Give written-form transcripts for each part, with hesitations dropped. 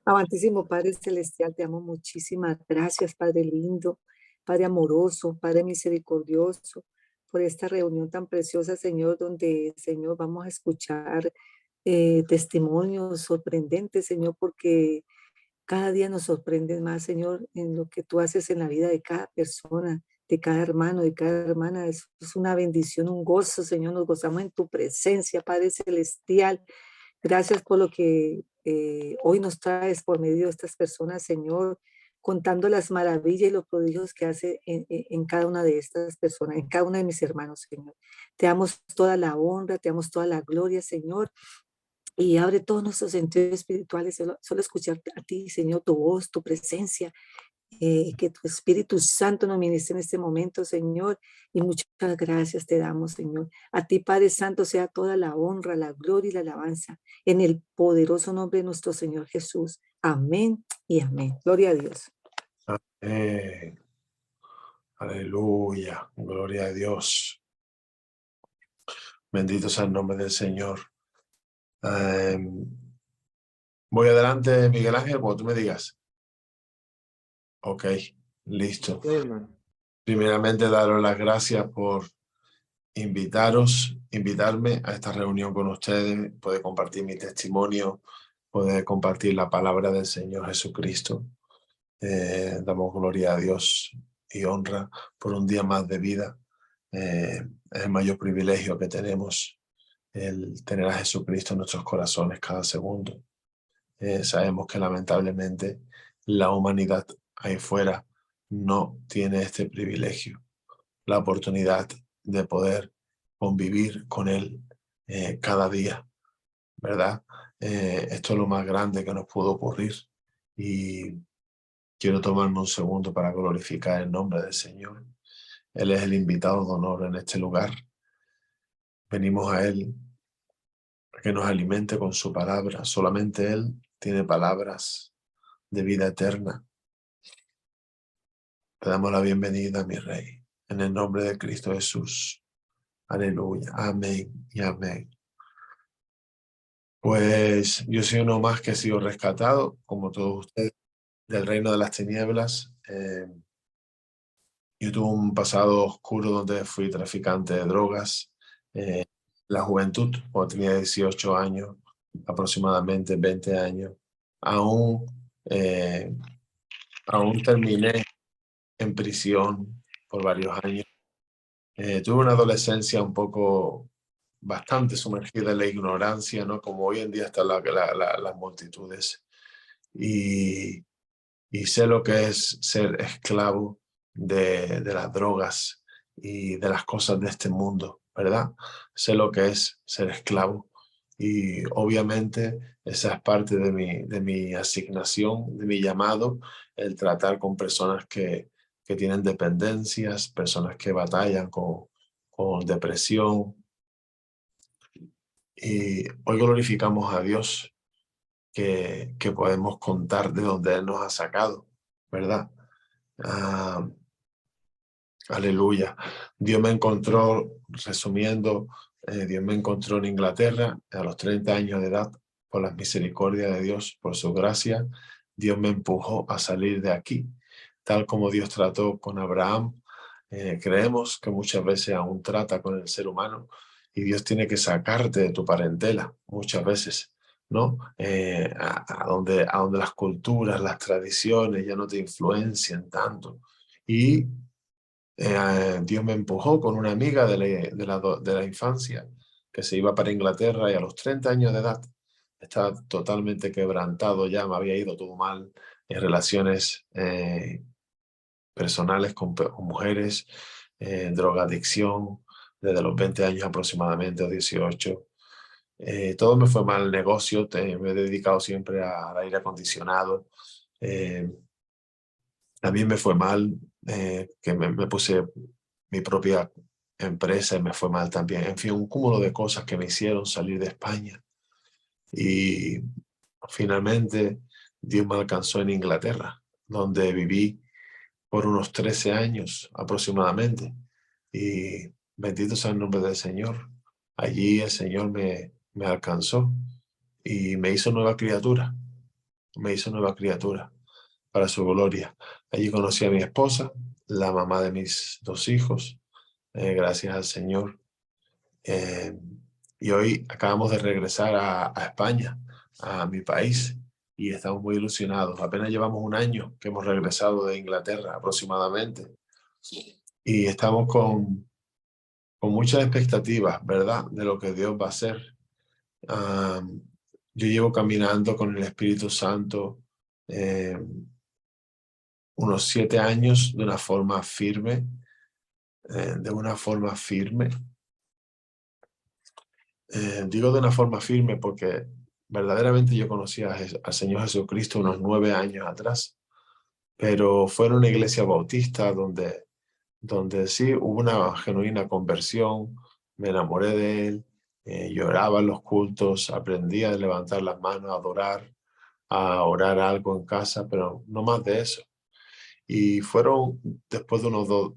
Amantísimo Padre Celestial, te amo muchísimas gracias, Padre lindo, Padre amoroso, Padre misericordioso, por esta reunión tan preciosa, Señor, donde, Señor, vamos a escuchar testimonios sorprendentes, Señor, porque cada día nos sorprendes más, Señor, en lo que tú haces en la vida de cada persona, de cada hermano, de cada hermana. Es una bendición, un gozo, Señor. Nos gozamos en tu presencia, Padre Celestial. Gracias por lo que hoy nos traes por medio de estas personas, Señor, contando las maravillas y los prodigios que hace en cada una de estas personas, en cada uno de mis hermanos, Señor. Te damos toda la honra, te damos toda la gloria, Señor, y abre todos nuestros sentidos espirituales, solo escuchar a ti, Señor, tu voz, tu presencia, que tu Espíritu Santo nos ministre en este momento, Señor, y muchas gracias te damos, Señor. A ti, Padre Santo, sea toda la honra, la gloria y la alabanza, en el poderoso nombre de nuestro Señor Jesús. Amén y amén. Gloria a Dios. Amén. Aleluya. Gloria a Dios. Bendito sea el nombre del Señor. Voy adelante, Miguel Ángel, como tú me digas. Ok, listo. Sí, hermano. Primeramente, daros las gracias por invitarme a esta reunión con ustedes, poder compartir mi testimonio, poder compartir la palabra del Señor Jesucristo. Damos gloria a Dios y honra por un día más de vida. Es el mayor privilegio que tenemos, el tener a Jesucristo en nuestros corazones cada segundo. Sabemos que lamentablemente la humanidad ahí fuera no tiene este privilegio, la oportunidad de poder convivir con Él cada día, ¿verdad? Esto es lo más grande que nos pudo ocurrir y quiero tomarme un segundo para glorificar el nombre del Señor. Él es el invitado de honor en este lugar. Venimos a Él a que nos alimente con su palabra. Solamente Él tiene palabras de vida eterna. Te damos la bienvenida, mi Rey, en el nombre de Cristo Jesús. Aleluya. Amén y amén. Pues yo soy uno más que he sido rescatado, como todos ustedes, del reino de las tinieblas. Yo tuve un pasado oscuro donde fui traficante de drogas. La juventud, cuando tenía 18 años, aproximadamente 20 años, aún, aún terminé en prisión por varios años. Tuve una adolescencia un poco bastante sumergida en la ignorancia, ¿no? Como hoy en día están las multitudes. Y sé lo que es ser esclavo de las drogas y de las cosas de este mundo, ¿verdad? Sé lo que es ser esclavo. Y obviamente esa es parte de mi asignación, de mi llamado, el tratar con personas que tienen dependencias, personas que batallan con depresión. Y hoy glorificamos a Dios que podemos contar de dónde Él nos ha sacado, ¿verdad? Aleluya. Dios me encontró, resumiendo, Dios me encontró en Inglaterra a los 30 años de edad, por la misericordia de Dios, por su gracia. Dios me empujó a salir de aquí, tal como Dios trató con Abraham. Creemos que muchas veces aún trata con el ser humano y Dios tiene que sacarte de tu parentela muchas veces, ¿no? A donde las culturas, las tradiciones ya no te influencian tanto. Y Dios me empujó con una amiga de la infancia que se iba para Inglaterra y a los 30 años de edad estaba totalmente quebrantado ya, me había ido todo mal en relaciones personales con mujeres, drogadicción, desde los 20 años aproximadamente o 18. Todo me fue mal, el negocio, me he dedicado siempre al aire acondicionado. También me fue mal, que me puse mi propia empresa y me fue mal también. En fin, un cúmulo de cosas que me hicieron salir de España. Y finalmente Dios me alcanzó en Inglaterra, donde viví por unos 13 años aproximadamente. Y bendito sea el nombre del Señor. Allí el Señor me alcanzó y me hizo nueva criatura, para su gloria. Allí conocí a mi esposa, la mamá de mis 2 hijos, gracias al Señor. Y hoy acabamos de regresar a España, a mi país, y estamos muy ilusionados. Apenas llevamos 1 año que hemos regresado de Inglaterra aproximadamente, y estamos con muchas expectativas, ¿verdad?, de lo que Dios va a hacer. Yo llevo caminando con el Espíritu Santo unos 7 años de una forma firme, digo de una forma firme porque verdaderamente yo conocí al Señor Jesucristo unos 9 años atrás, pero fue en una iglesia bautista donde sí hubo una genuina conversión, me enamoré de Él, lloraba en los cultos, aprendí a levantar las manos, a adorar, a orar algo en casa, pero no más de eso. Y fueron después de unos 2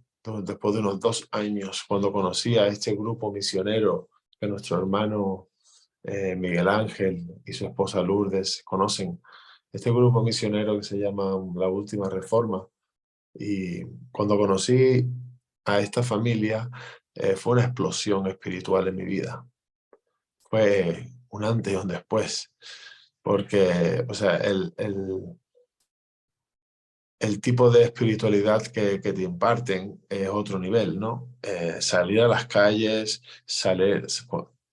años cuando conocí a este grupo misionero que nuestro hermano Miguel Ángel y su esposa Lourdes conocen. Este grupo misionero que se llama La Última Reforma. Y cuando conocí a esta familia, fue una explosión espiritual en mi vida. Fue un antes y un después. Porque, o sea, el tipo de espiritualidad que te imparten es otro nivel, ¿no? Salir a las calles,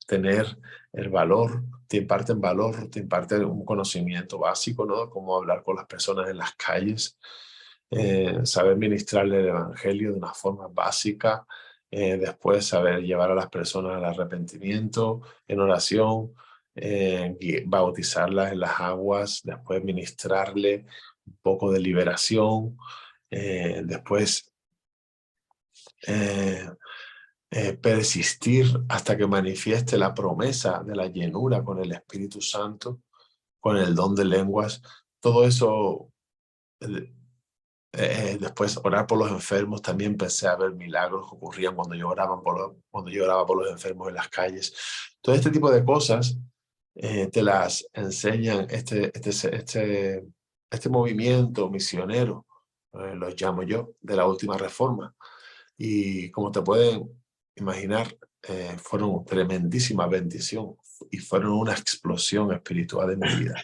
tener el valor, te imparten un conocimiento básico, ¿no? Cómo hablar con las personas en las calles, saber ministrarle el evangelio de una forma básica, después saber llevar a las personas al arrepentimiento en oración, bautizarlas en las aguas, después ministrarle un poco de liberación, después persistir hasta que manifieste la promesa de la llenura con el Espíritu Santo, con el don de lenguas. Todo eso, después orar por los enfermos. También empecé a ver milagros que ocurrían cuando yo oraba por los enfermos en las calles. Todo este tipo de cosas te las enseñan este movimiento misionero, los llamo yo, de la Última Reforma. Y como te pueden imaginar, fueron tremendísima bendición y fueron una explosión espiritual en mi vida.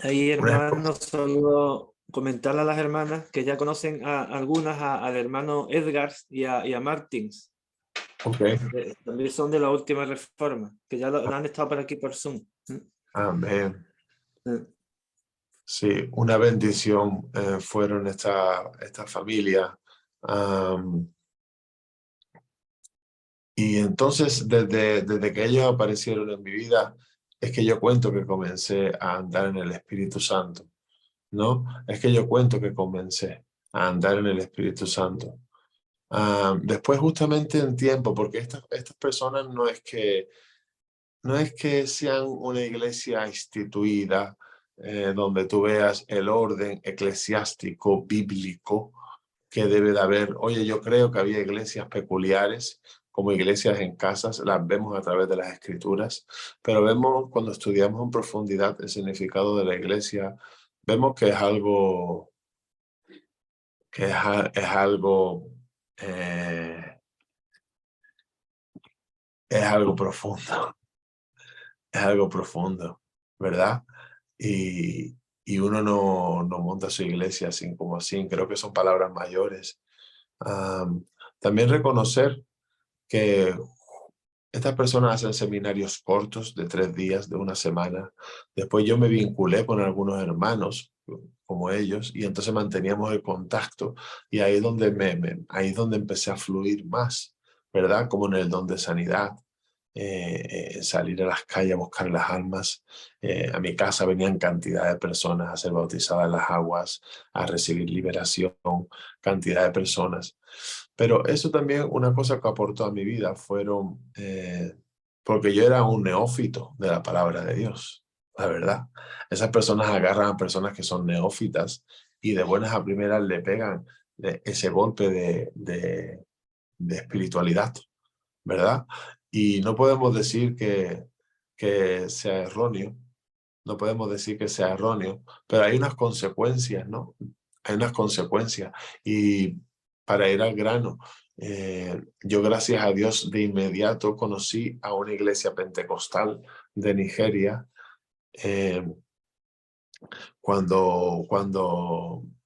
Ahí, Una hermanos, solo comentarle a las hermanas que ya conocen al hermano Edgar y a Martins. Okay. También son de la Última Reforma, que ya lo han estado por aquí por Zoom. Amén. Sí, una bendición fueron esta familia. Y entonces, desde que ellos aparecieron en mi vida, es que yo cuento que comencé a andar en el Espíritu Santo, ¿no? Es que yo cuento que comencé a andar en el Espíritu Santo. Después, justamente en tiempo, porque estas personas no es que sean una iglesia instituida, donde tú veas el orden eclesiástico bíblico que debe de haber. Oye, yo creo que había iglesias peculiares, como iglesias en casas, las vemos a través de las escrituras, pero vemos cuando estudiamos en profundidad el significado de la iglesia, vemos que es algo, es algo, es algo profundo, es algo profundo, ¿verdad? Y uno no monta su iglesia así como así. Creo que son palabras mayores. También reconocer que estas personas hacen seminarios cortos de 3 días, de 1 semana. Después yo me vinculé con algunos hermanos como ellos y entonces manteníamos el contacto, y ahí es donde ahí es donde empecé a fluir más, ¿verdad? Como en el don de sanidad. Salir a las calles a buscar las almas. A mi casa venían cantidad de personas a ser bautizadas en las aguas, a recibir liberación, cantidad de personas. Pero eso también, una cosa que aportó a mi vida fueron, porque yo era un neófito de la palabra de Dios, la verdad. Esas personas agarran a personas que son neófitas y de buenas a primeras le pegan ese golpe de espiritualidad, ¿verdad? Y no podemos decir que sea erróneo, no podemos decir que sea erróneo, pero hay unas consecuencias, ¿no? Hay unas consecuencias. Y para ir al grano, yo gracias a Dios de inmediato conocí a una iglesia pentecostal de Nigeria, cuando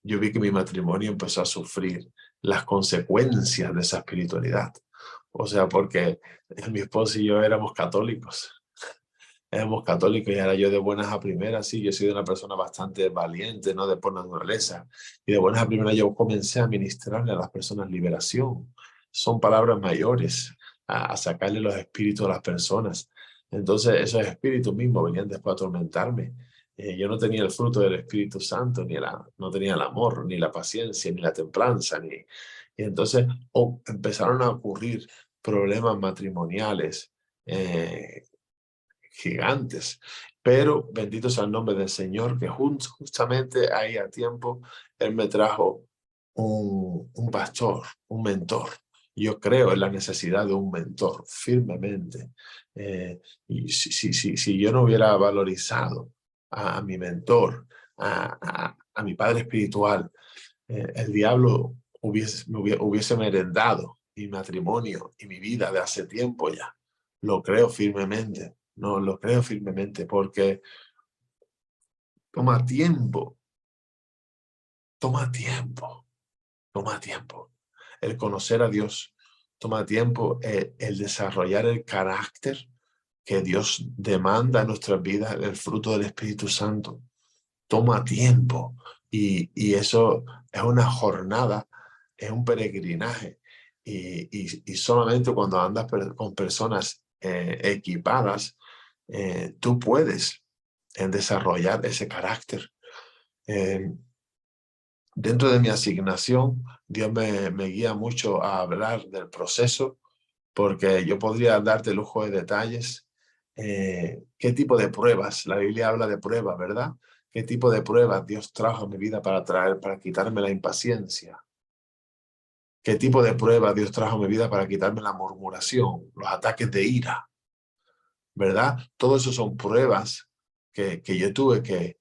yo vi que mi matrimonio empezó a sufrir las consecuencias de esa espiritualidad. O sea, porque mi esposo y yo éramos católicos y ahora yo de buenas a primeras, sí, yo he sido una persona bastante valiente, ¿no? De por naturaleza. Y de buenas a primeras yo comencé a ministrarle a las personas liberación. Son palabras mayores, a sacarle los espíritus a las personas. Entonces esos espíritus mismos venían después a atormentarme. Yo no tenía el fruto del Espíritu Santo, no tenía el amor, ni la paciencia, ni la templanza. Y entonces empezaron a ocurrir problemas matrimoniales, gigantes, pero bendito sea el nombre del Señor, que justamente ahí a tiempo Él me trajo un pastor, un mentor. Yo creo en la necesidad de un mentor firmemente. Y si yo no hubiera valorizado a mi mentor, a mi padre espiritual, el diablo hubiese merendado mi matrimonio y mi vida de hace tiempo ya. Lo creo firmemente. No, lo creo firmemente porque toma tiempo, toma tiempo, toma tiempo. El conocer a Dios toma tiempo, el desarrollar el carácter que Dios demanda en nuestras vidas, el fruto del Espíritu Santo, toma tiempo. Y eso es una jornada, es un peregrinaje. Y solamente cuando andas con personas equipadas, tú puedes desarrollar ese carácter. Dentro de mi asignación, Dios me guía mucho a hablar del proceso, porque yo podría darte lujo de detalles. ¿Qué tipo de pruebas? La Biblia habla de pruebas, ¿verdad? ¿Qué tipo de pruebas Dios trajo a mi vida para quitarme la impaciencia? ¿Qué tipo de pruebas Dios trajo a mi vida para quitarme la murmuración, los ataques de ira? ¿Verdad? Todo eso son pruebas que yo tuve que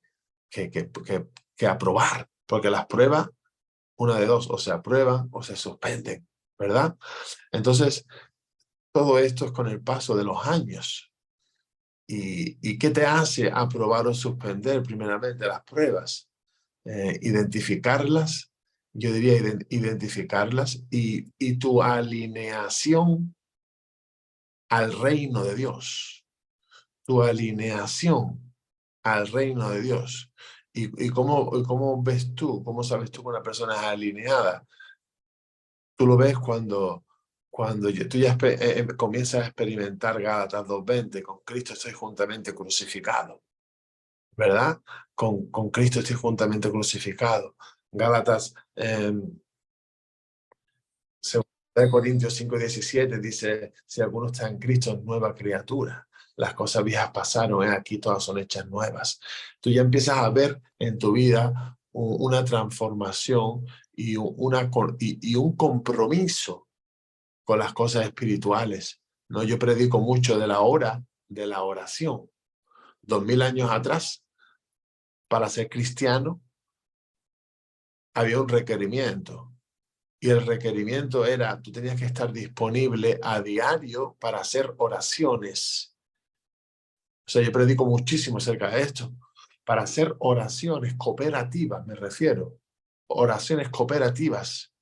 aprobar, porque las pruebas, una de dos, o se aprueban o se suspenden, ¿verdad? Entonces, todo esto es con el paso de los años. ¿Y qué te hace aprobar o suspender? Primeramente, las pruebas. Identificarlas, yo diría identificarlas y tu alineación al reino de Dios. Tu alineación al reino de Dios. ¿Y cómo ves tú? ¿Cómo sabes tú que una persona es alineada? Tú lo ves cuando tú ya comienzas a experimentar Gálatas 2:20, con Cristo estoy juntamente crucificado, ¿verdad? Con Cristo estoy juntamente crucificado. Gálatas 2 Corintios 5:17 dice, si alguno está en Cristo, es nueva criatura. Las cosas viejas pasaron, aquí todas son hechas nuevas. Tú ya empiezas a ver en tu vida una transformación y un compromiso con las cosas espirituales, ¿no? Yo predico mucho de la hora de la oración. 2000 años atrás, para ser cristiano, había un requerimiento. Y el requerimiento era, tú tenías que estar disponible a diario para hacer oraciones. O sea, yo predico muchísimo acerca de esto. Para hacer oraciones cooperativas, me refiero. Oraciones cooperativas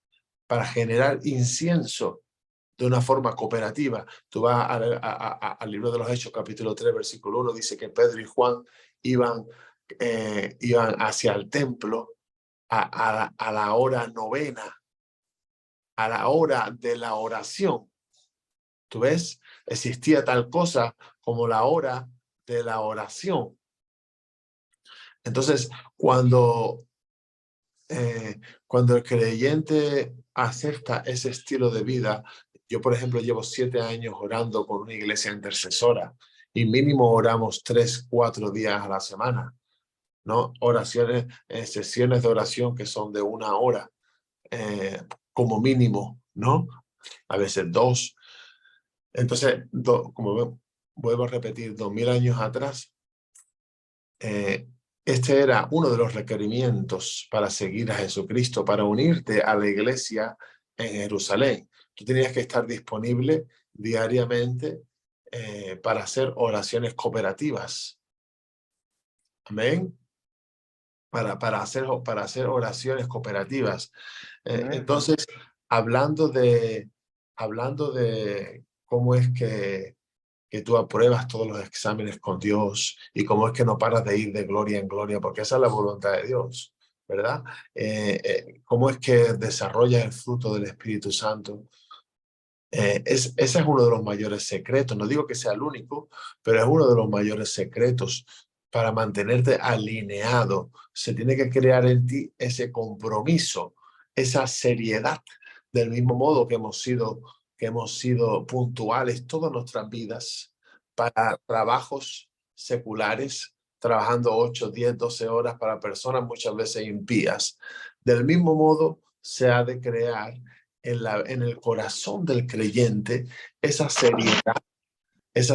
para generar incienso de una forma cooperativa. Tú vas al libro de los Hechos, capítulo 3, versículo 1, dice que Pedro y Juan iban hacia el templo a la hora novena, a la hora de la oración. ¿Tú ves? Existía tal cosa como la hora de la oración. Entonces, cuando el creyente acepta ese estilo de vida, yo, por ejemplo, llevo 7 años orando con una iglesia intercesora y mínimo oramos 3, 4 días a la semana, ¿no? Oraciones, sesiones de oración que son de 1 hora, como mínimo, ¿no? A veces 2. Entonces, como vuelvo a repetir, 2000 años atrás, este era uno de los requerimientos para seguir a Jesucristo, para unirte a la iglesia en Jerusalén. Tú tenías que estar disponible diariamente para hacer oraciones cooperativas. Amén. Para hacer oraciones cooperativas. Entonces, hablando de cómo es que tú apruebas todos los exámenes con Dios y cómo es que no paras de ir de gloria en gloria, porque esa es la voluntad de Dios, ¿verdad? Cómo es que desarrollas el fruto del Espíritu Santo. Ese es uno de los mayores secretos. No digo que sea el único, pero es uno de los mayores secretos para mantenerte alineado. Se tiene que crear en ti ese compromiso, esa seriedad, del mismo modo que hemos sido puntuales todas nuestras vidas para trabajos seculares, trabajando 8, 10, 12 horas para personas muchas veces impías. Del mismo modo se ha de crear en el corazón del creyente esa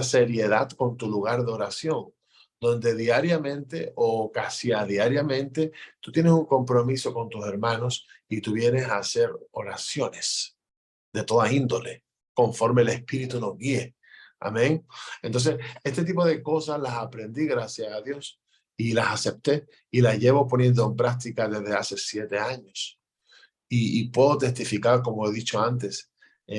seriedad con tu lugar de oración, donde diariamente o casi a diariamente tú tienes un compromiso con tus hermanos y tú vienes a hacer oraciones de toda índole, conforme el Espíritu nos guíe. Amén. Entonces, este tipo de cosas las aprendí, gracias a Dios, y las acepté y las llevo poniendo en práctica desde hace 7 años. Y puedo testificar, como he dicho antes,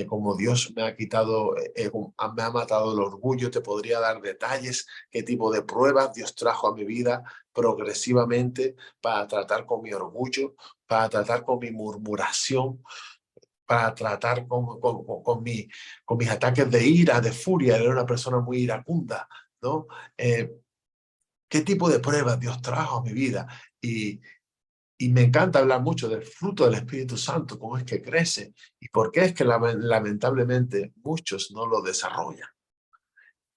como Dios me ha quitado, me ha matado el orgullo. Te podría dar detalles, qué tipo de pruebas Dios trajo a mi vida progresivamente para tratar con mi orgullo, para tratar con mi murmuración, para tratar con mis ataques de ira, de furia. Era una persona muy iracunda, ¿no? ¿Qué tipo de pruebas Dios trajo a mi vida? Y me encanta hablar mucho del fruto del Espíritu Santo, cómo es que crece y por qué es que lamentablemente muchos no lo desarrollan.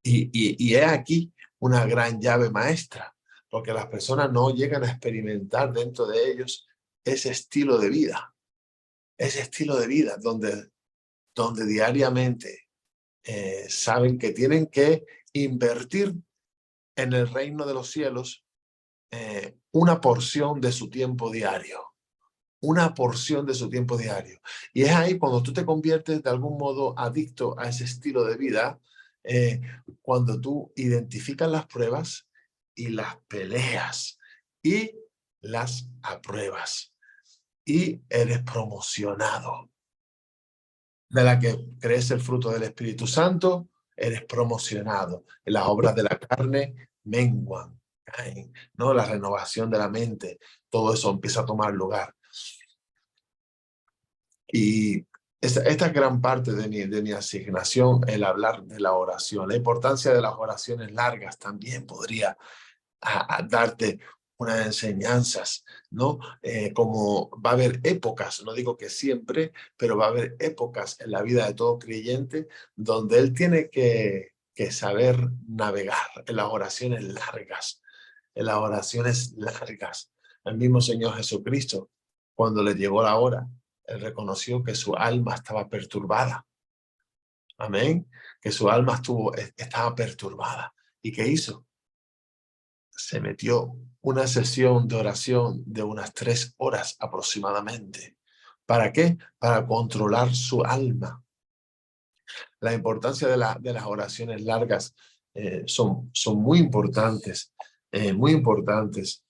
Y es aquí una gran llave maestra, porque las personas no llegan a experimentar dentro de ellos ese estilo de vida donde diariamente saben que tienen que invertir en el reino de los cielos una porción de su tiempo diario. Una porción de su tiempo diario. Y es ahí cuando tú te conviertes de algún modo adicto a ese estilo de vida, cuando tú identificas las pruebas y las peleas y las apruebas y eres promocionado. De la que crece el fruto del Espíritu Santo, eres promocionado. En las obras de la carne menguan, caen, ¿no? La renovación de la mente, todo eso empieza a tomar lugar. Y esta es gran parte de mi asignación, el hablar de la oración. La importancia de las oraciones largas también podría darte unas enseñanzas, ¿no? Como va a haber épocas, no digo que siempre, pero va a haber épocas en la vida de todo creyente donde él tiene que saber navegar en las oraciones largas, en las oraciones largas. El mismo Señor Jesucristo, cuando le llegó la hora, él reconoció que su alma estaba perturbada. Amén. Que su alma estaba perturbada. ¿Y qué hizo? Se metió una sesión de oración de unas 3 horas aproximadamente. ¿Para qué? Para controlar su alma. La importancia de las oraciones largas son muy importantes, muy importantes.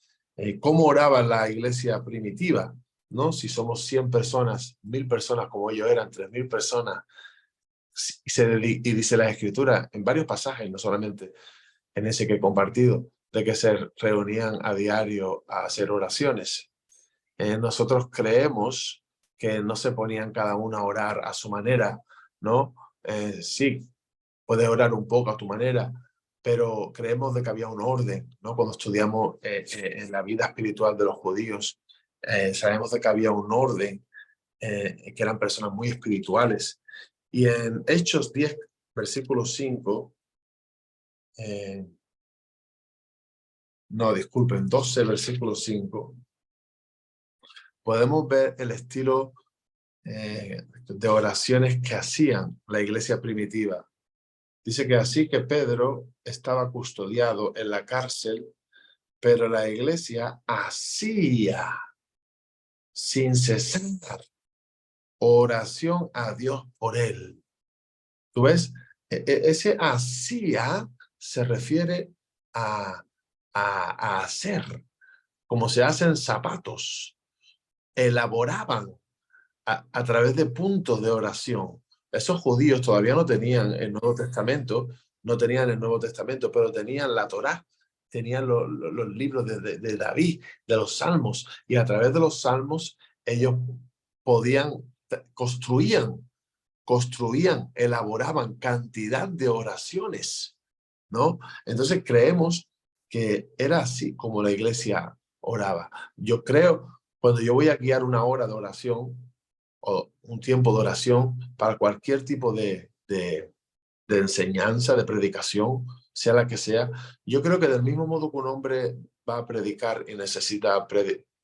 ¿Cómo oraba la iglesia primitiva? ¿No? Si somos 100 personas, 1000 personas como ellos eran, 3000 personas, y dice la Escritura en varios pasajes, no solamente en ese que he compartido, de que se reunían a diario a hacer oraciones. Nosotros creemos que no se ponían cada uno a orar a su manera, ¿no? Sí, puedes orar un poco a tu manera, pero creemos de que había un orden, ¿no? Cuando estudiamos en la vida espiritual de los judíos, sabemos de que había un orden, que eran personas muy espirituales. Y en Hechos 10, versículo 5, no, disculpen, 12, versículo 5, podemos ver el estilo de oraciones que hacían la iglesia primitiva. Dice que así que Pedro estaba custodiado en la cárcel, pero la iglesia hacía sin cesar oración a Dios por él. ¿Tú ves? Ese hacía se refiere a hacer, como se hacen zapatos. Elaboraban a través de puntos de oración. Esos judíos todavía no tenían el Nuevo Testamento, pero tenían la Torá, tenían los libros de David, de los Salmos, y a través de los Salmos ellos construían, elaboraban cantidad de oraciones, ¿no? Entonces creemos que era así como la iglesia oraba. Yo creo, cuando yo voy a guiar una hora de oración o un tiempo de oración para cualquier tipo de enseñanza, de predicación, sea la que sea, yo creo que del mismo modo que un hombre va a predicar y necesita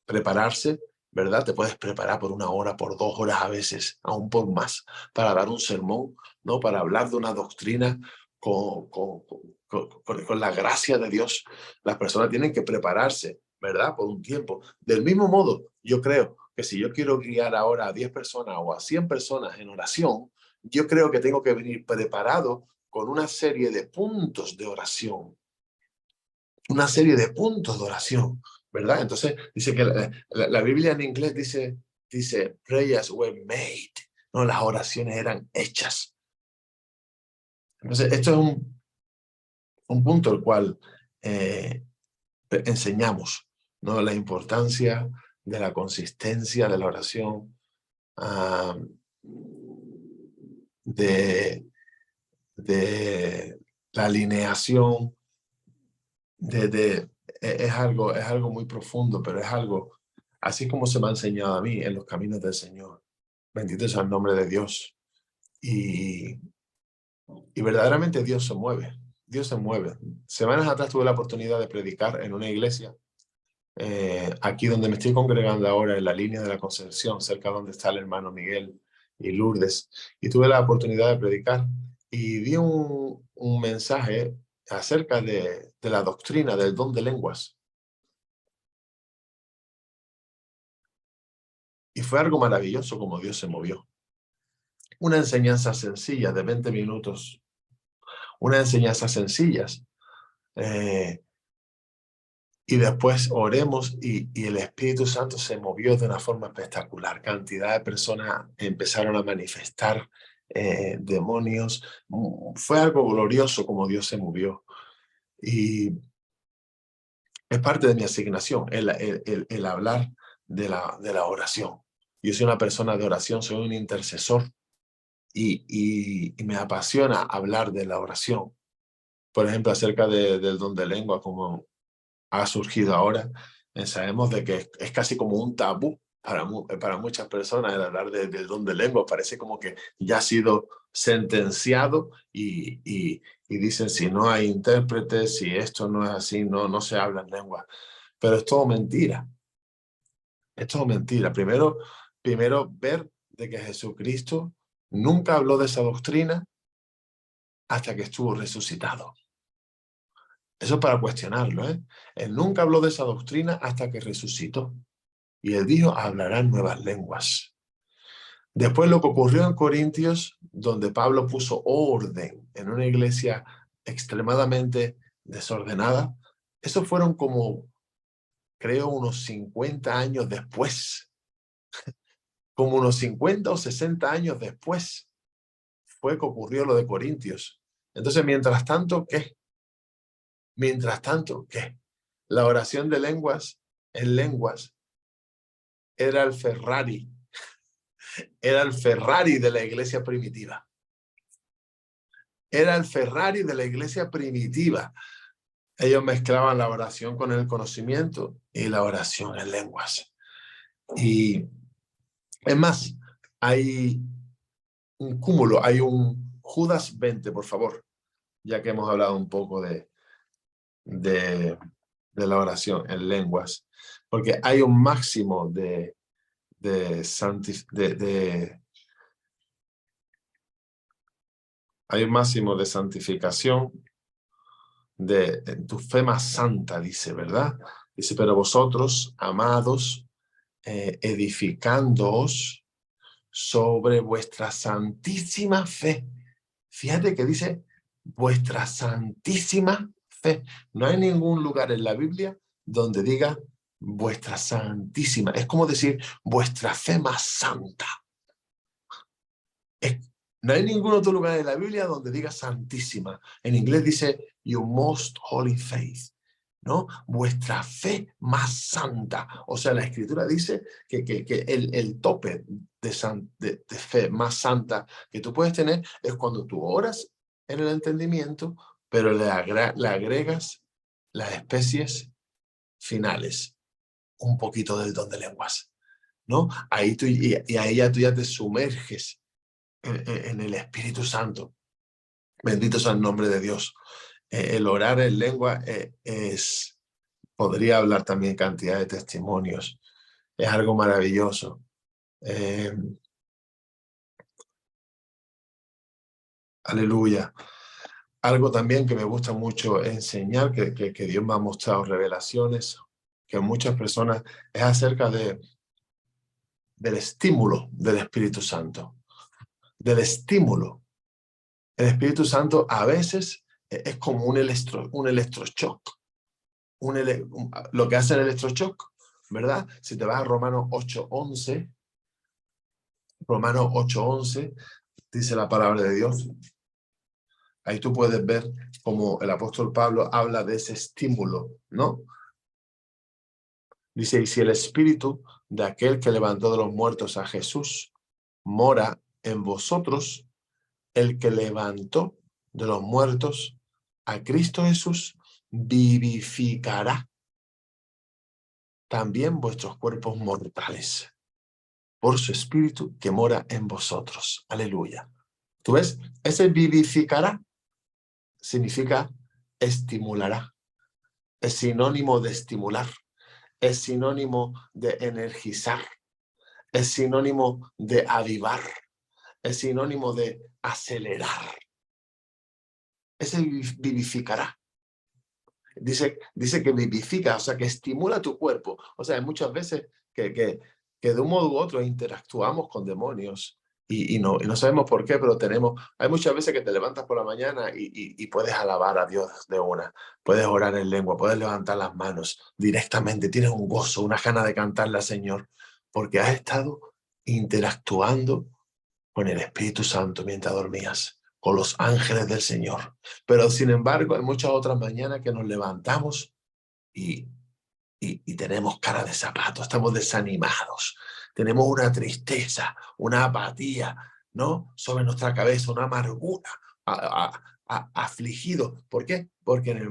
prepararse, ¿verdad? Te puedes preparar por 1 hora, por 2 horas a veces, aún por más, para dar un sermón, ¿no? Para hablar de una doctrina con la gracia de Dios. Las personas tienen que prepararse, ¿verdad? Por un tiempo. Del mismo modo, yo creo que si yo quiero guiar ahora a 10 personas o a 100 personas en oración, yo creo que tengo que venir preparado con una serie de puntos de oración. Una serie de puntos de oración, ¿verdad? Entonces, dice que la Biblia en inglés dice, prayers were made, ¿no? Las oraciones eran hechas. Entonces, esto es un punto el cual enseñamos, ¿no? La importancia de la consistencia de la oración, de la alineación, es algo muy profundo, pero es algo, así como se me ha enseñado a mí en los caminos del Señor. Bendito sea el nombre de Dios. Y verdaderamente Dios se mueve. Dios se mueve. Semanas atrás tuve la oportunidad de predicar en una iglesia, aquí donde me estoy congregando ahora, en la línea de la Concepción, cerca donde está el hermano Miguel y Lourdes. Y tuve la oportunidad de predicar y di un mensaje acerca de la doctrina del don de lenguas. Y fue algo maravilloso como Dios se movió. Una enseñanza sencilla de 20 minutos. Una enseñanza sencilla. Y después oremos y el Espíritu Santo se movió de una forma espectacular. Cantidad de personas empezaron a manifestar demonios. Fue algo glorioso como Dios se movió. Y es parte de mi asignación, el hablar de la oración. Yo soy una persona de oración, soy un intercesor y me apasiona hablar de la oración. Por ejemplo, acerca del don de lengua, como ha surgido ahora, sabemos de que es casi como un tabú para muchas personas el hablar del don de lengua. Parece como que ya ha sido sentenciado y dicen si no hay intérpretes, si esto no es así, no se habla en lengua. Pero es todo mentira. Es todo mentira. Primero ver de que Jesucristo nunca habló de esa doctrina hasta que estuvo resucitado. Eso es para cuestionarlo, ¿eh? Él nunca habló de esa doctrina hasta que resucitó. Y él dijo, hablarán nuevas lenguas. Después lo que ocurrió en Corintios, donde Pablo puso orden en una iglesia extremadamente desordenada, eso fueron como, creo, unos 50 años después. Como unos 50 o 60 años después fue que ocurrió lo de Corintios. Entonces, mientras tanto, ¿qué? Mientras tanto, ¿qué? La oración de lenguas en lenguas era el Ferrari de la iglesia primitiva. Era el Ferrari de la iglesia primitiva. Ellos mezclaban la oración con el conocimiento y la oración en lenguas. Y es más, hay un cúmulo, hay un Judas 20, por favor, ya que hemos hablado un poco de la oración en lenguas, porque hay un máximo hay un máximo de santificación en tu fe más santa, dice, ¿verdad? Dice, pero vosotros, amados, edificándoos sobre vuestra santísima fe. Fíjate que dice vuestra santísima fe. No hay ningún lugar en la Biblia donde diga vuestra santísima. Es como decir vuestra fe más santa. No hay ningún otro lugar en la Biblia donde diga santísima. En inglés dice your most holy faith, ¿no? Vuestra fe más santa. O sea, la Escritura dice que el tope de fe más santa que tú puedes tener es cuando tú oras en el entendimiento, pero le agregas las especies finales, un poquito del don de lenguas, ¿no? Ahí ahí tú ya te sumerges en el Espíritu Santo. Bendito sea el nombre de Dios. El orar en lengua podría hablar también cantidad de testimonios. Es algo maravilloso. Aleluya. Algo también que me gusta mucho enseñar, que Dios me ha mostrado revelaciones, que muchas personas, es acerca del estímulo del Espíritu Santo. Del estímulo. El Espíritu Santo a veces es como un electroshock. Lo que hace el electroshock, ¿verdad? Si te vas a Romanos 8:11, Romanos 8:11, dice la palabra de Dios. Ahí tú puedes ver cómo el apóstol Pablo habla de ese estímulo, ¿no? Dice, y si el espíritu de aquel que levantó de los muertos a Jesús mora en vosotros, el que levantó de los muertos a Cristo Jesús vivificará también vuestros cuerpos mortales por su espíritu que mora en vosotros. Aleluya. ¿Tú ves? Ese vivificará significa estimulará. Es sinónimo de estimular. Es sinónimo de energizar. Es sinónimo de avivar. Es sinónimo de acelerar. Ese vivificará. Dice que vivifica, o sea, que estimula tu cuerpo. O sea, hay muchas veces que de un modo u otro interactuamos con demonios y no sabemos por qué, pero hay muchas veces que te levantas por la mañana y puedes alabar a Dios de una, puedes orar en lengua, puedes levantar las manos directamente, tienes un gozo, una gana de cantarle al Señor, porque has estado interactuando con el Espíritu Santo mientras dormías, con los ángeles del Señor. Pero sin embargo, hay muchas otras mañanas que nos levantamos y tenemos cara de zapato, estamos desanimados, tenemos una tristeza, una apatía, ¿no? Sobre nuestra cabeza, una amargura, afligido. ¿Por qué? Porque en el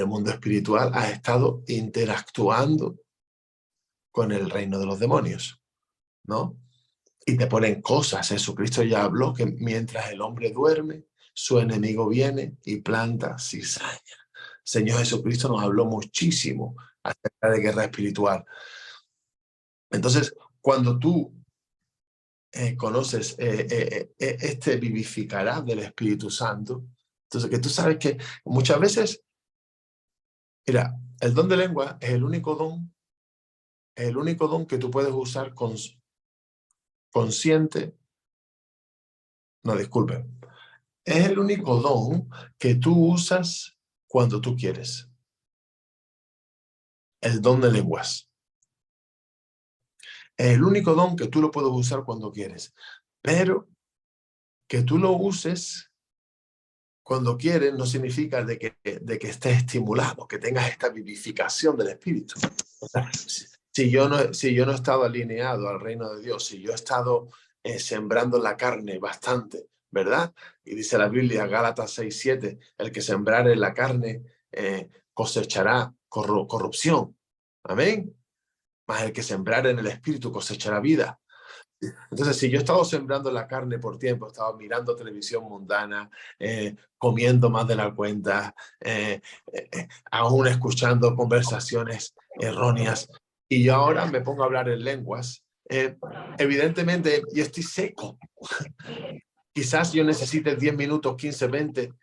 mundo espiritual has estado interactuando con el reino de los demonios, ¿no? Y te ponen cosas. Jesucristo ya habló que mientras el hombre duerme, su enemigo viene y planta cizaña. Señor Jesucristo nos habló muchísimo acerca de guerra espiritual. Entonces, cuando tú conoces este vivificará del Espíritu Santo, entonces que tú sabes que muchas veces, mira, el don de lengua es el único don que tú puedes usar consciente. No, disculpen. Es el único don que tú usas cuando tú quieres. El don de lenguas. Es el único don que tú lo puedes usar cuando quieres. Pero que tú lo uses cuando quieres no significa de que estés estimulado, que tengas esta vivificación del Espíritu. O sea, si yo no he estado alineado al reino de Dios, si yo he estado sembrando la carne bastante, ¿verdad? Y dice la Biblia, Gálatas 6:7, el que sembrare en la carne cosechará corrupción. Amén. Mas el que sembrare en el Espíritu cosechará vida. Entonces, si yo he estado sembrando la carne por tiempo, he estado mirando televisión mundana, comiendo más de la cuenta, aún escuchando conversaciones erróneas, y yo ahora me pongo a hablar en lenguas, evidentemente yo estoy seco. Quizás yo necesite 10 minutos, 15, 20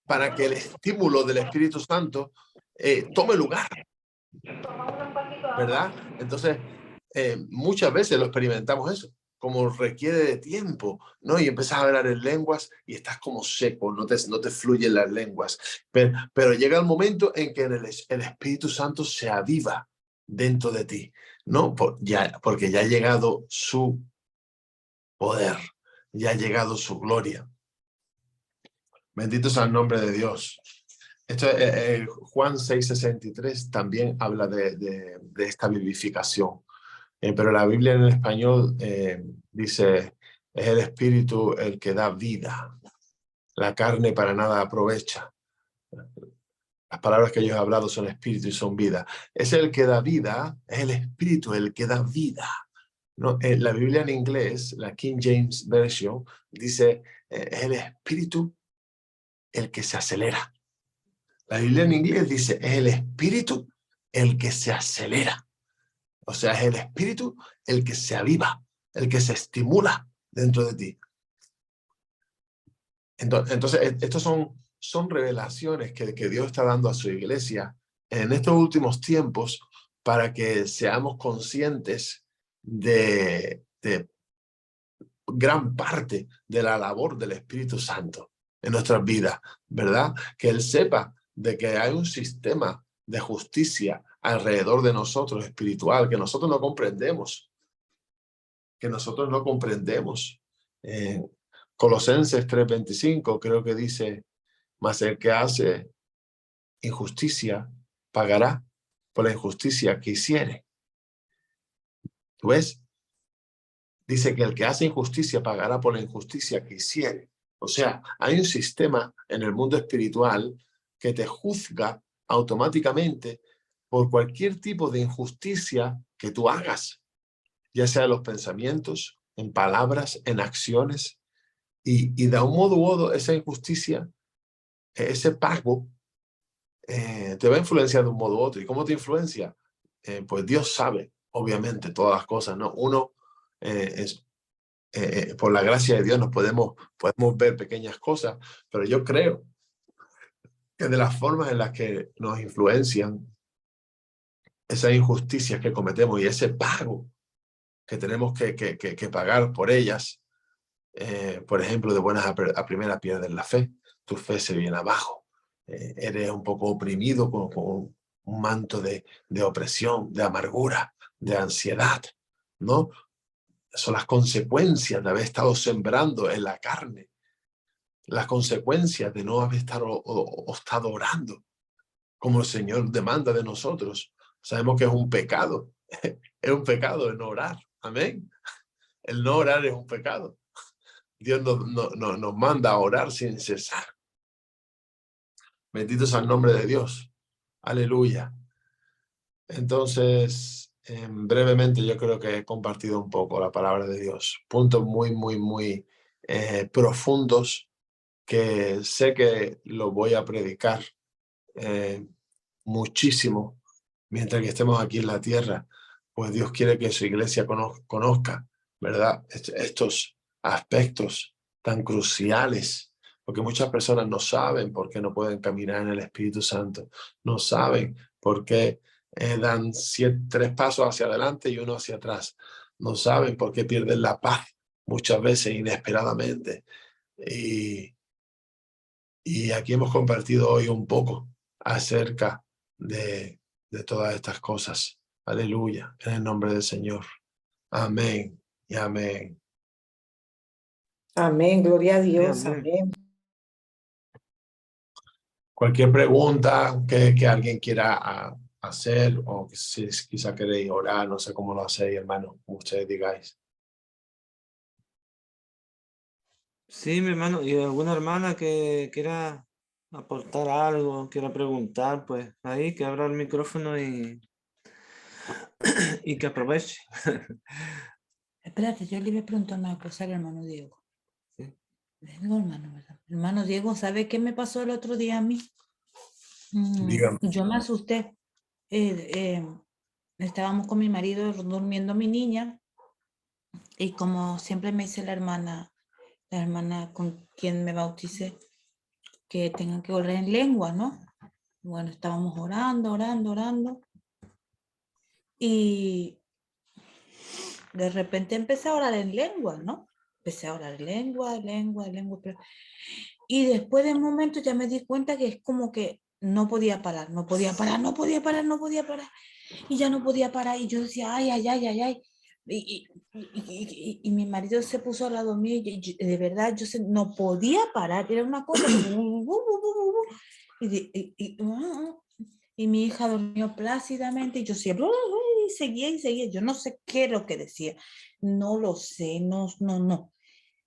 para que el estímulo del Espíritu Santo tome lugar, ¿verdad? Entonces, muchas veces lo experimentamos eso, como requiere de tiempo, ¿no? Y empiezas a hablar en lenguas y estás como seco, no te fluyen las lenguas. Pero llega el momento en que el Espíritu Santo se aviva dentro de ti, ¿no? Porque ya ha llegado su poder, ya ha llegado su gloria. Bendito sea el nombre de Dios. Esto, Juan 6:63 también habla de esta vivificación. Pero la Biblia en el español dice, es el Espíritu el que da vida. La carne para nada aprovecha. Las palabras que yo he hablado son espíritu y son vida. Es el que da vida, es el Espíritu el que da vida. ¿No? La Biblia en inglés, la King James Version, dice, es el Espíritu el que se acelera. La Biblia en inglés dice, es el Espíritu el que se acelera. O sea, es el Espíritu el que se aviva, el que se estimula dentro de ti. Entonces estos son revelaciones que Dios está dando a su iglesia en estos últimos tiempos para que seamos conscientes de gran parte de la labor del Espíritu Santo en nuestras vidas, ¿verdad? Que Él sepa de que hay un sistema de justicia alrededor de nosotros, espiritual, que nosotros no comprendemos. Colosenses 3:25 creo que dice, mas el que hace injusticia pagará por la injusticia que hiciere. ¿Tú ves? Dice que el que hace injusticia pagará por la injusticia que hiciere. O sea, hay un sistema en el mundo espiritual que te juzga automáticamente por cualquier tipo de injusticia que tú hagas, ya sea en los pensamientos, en palabras, en acciones, y de un modo u otro esa injusticia, ese pago, te va a influenciar de un modo u otro. ¿Y cómo te influencia? Pues Dios sabe, obviamente, todas las cosas, ¿no? Uno por la gracia de Dios nos podemos ver pequeñas cosas, pero yo creo que de las formas en las que nos influencian esas injusticias que cometemos y ese pago que tenemos que pagar por ellas, por ejemplo, de buenas a primeras pierdes la fe, tu fe se viene abajo, eres un poco oprimido con un manto de opresión, de amargura, de ansiedad, ¿no? Son las consecuencias de haber estado sembrando en la carne, las consecuencias de no haber estado orando como el Señor demanda de nosotros. Sabemos que es un pecado, es un pecado el no orar, amén. El no orar es un pecado. Dios nos manda a orar sin cesar. Bendito sea el nombre de Dios, aleluya. Entonces, brevemente yo creo que he compartido un poco la palabra de Dios, puntos muy profundos que sé que lo voy a predicar muchísimo mientras que estemos aquí en la tierra, pues Dios quiere que su iglesia conozca, ¿verdad? Estos aspectos tan cruciales, porque muchas personas no saben por qué no pueden caminar en el Espíritu Santo, no saben por qué dan 3 pasos hacia adelante y 1 hacia atrás, no saben por qué pierden la paz muchas veces inesperadamente. Y aquí hemos compartido hoy un poco acerca de todas estas cosas. Aleluya, en el nombre del Señor. Amén y amén. Amén, gloria a Dios, Amén. amén. Cualquier pregunta que alguien quiera hacer o si quizá queréis orar, no sé cómo lo hacéis, hermano, como ustedes digáis. Sí, mi hermano, y alguna hermana que quiera aportar algo, quiera preguntar, pues ahí que abra el micrófono y que aproveche. Espérate, yo le voy a preguntar una cosa al hermano Diego. Sí. Digo, hermano, ¿verdad? Hermano Diego, ¿sabe qué me pasó el otro día a mí? Dígame. Yo me asusté. Estábamos con mi marido durmiendo mi niña y como siempre me dice la hermana con quien me bauticé, que tengan que orar en lengua, ¿no? Bueno, estábamos orando, orando, orando. Y de repente empecé a orar en lengua, ¿no? Empecé a orar en lengua, lengua. Y después de un momento ya me di cuenta que es como que no podía parar. Y ya no podía parar. Y yo decía, ay. Y mi marido se puso al lado mío y de verdad no podía parar. Era una cosa como... Y mi hija durmió plácidamente y yo siempre seguía. Yo no sé qué es lo que decía. No lo sé, no.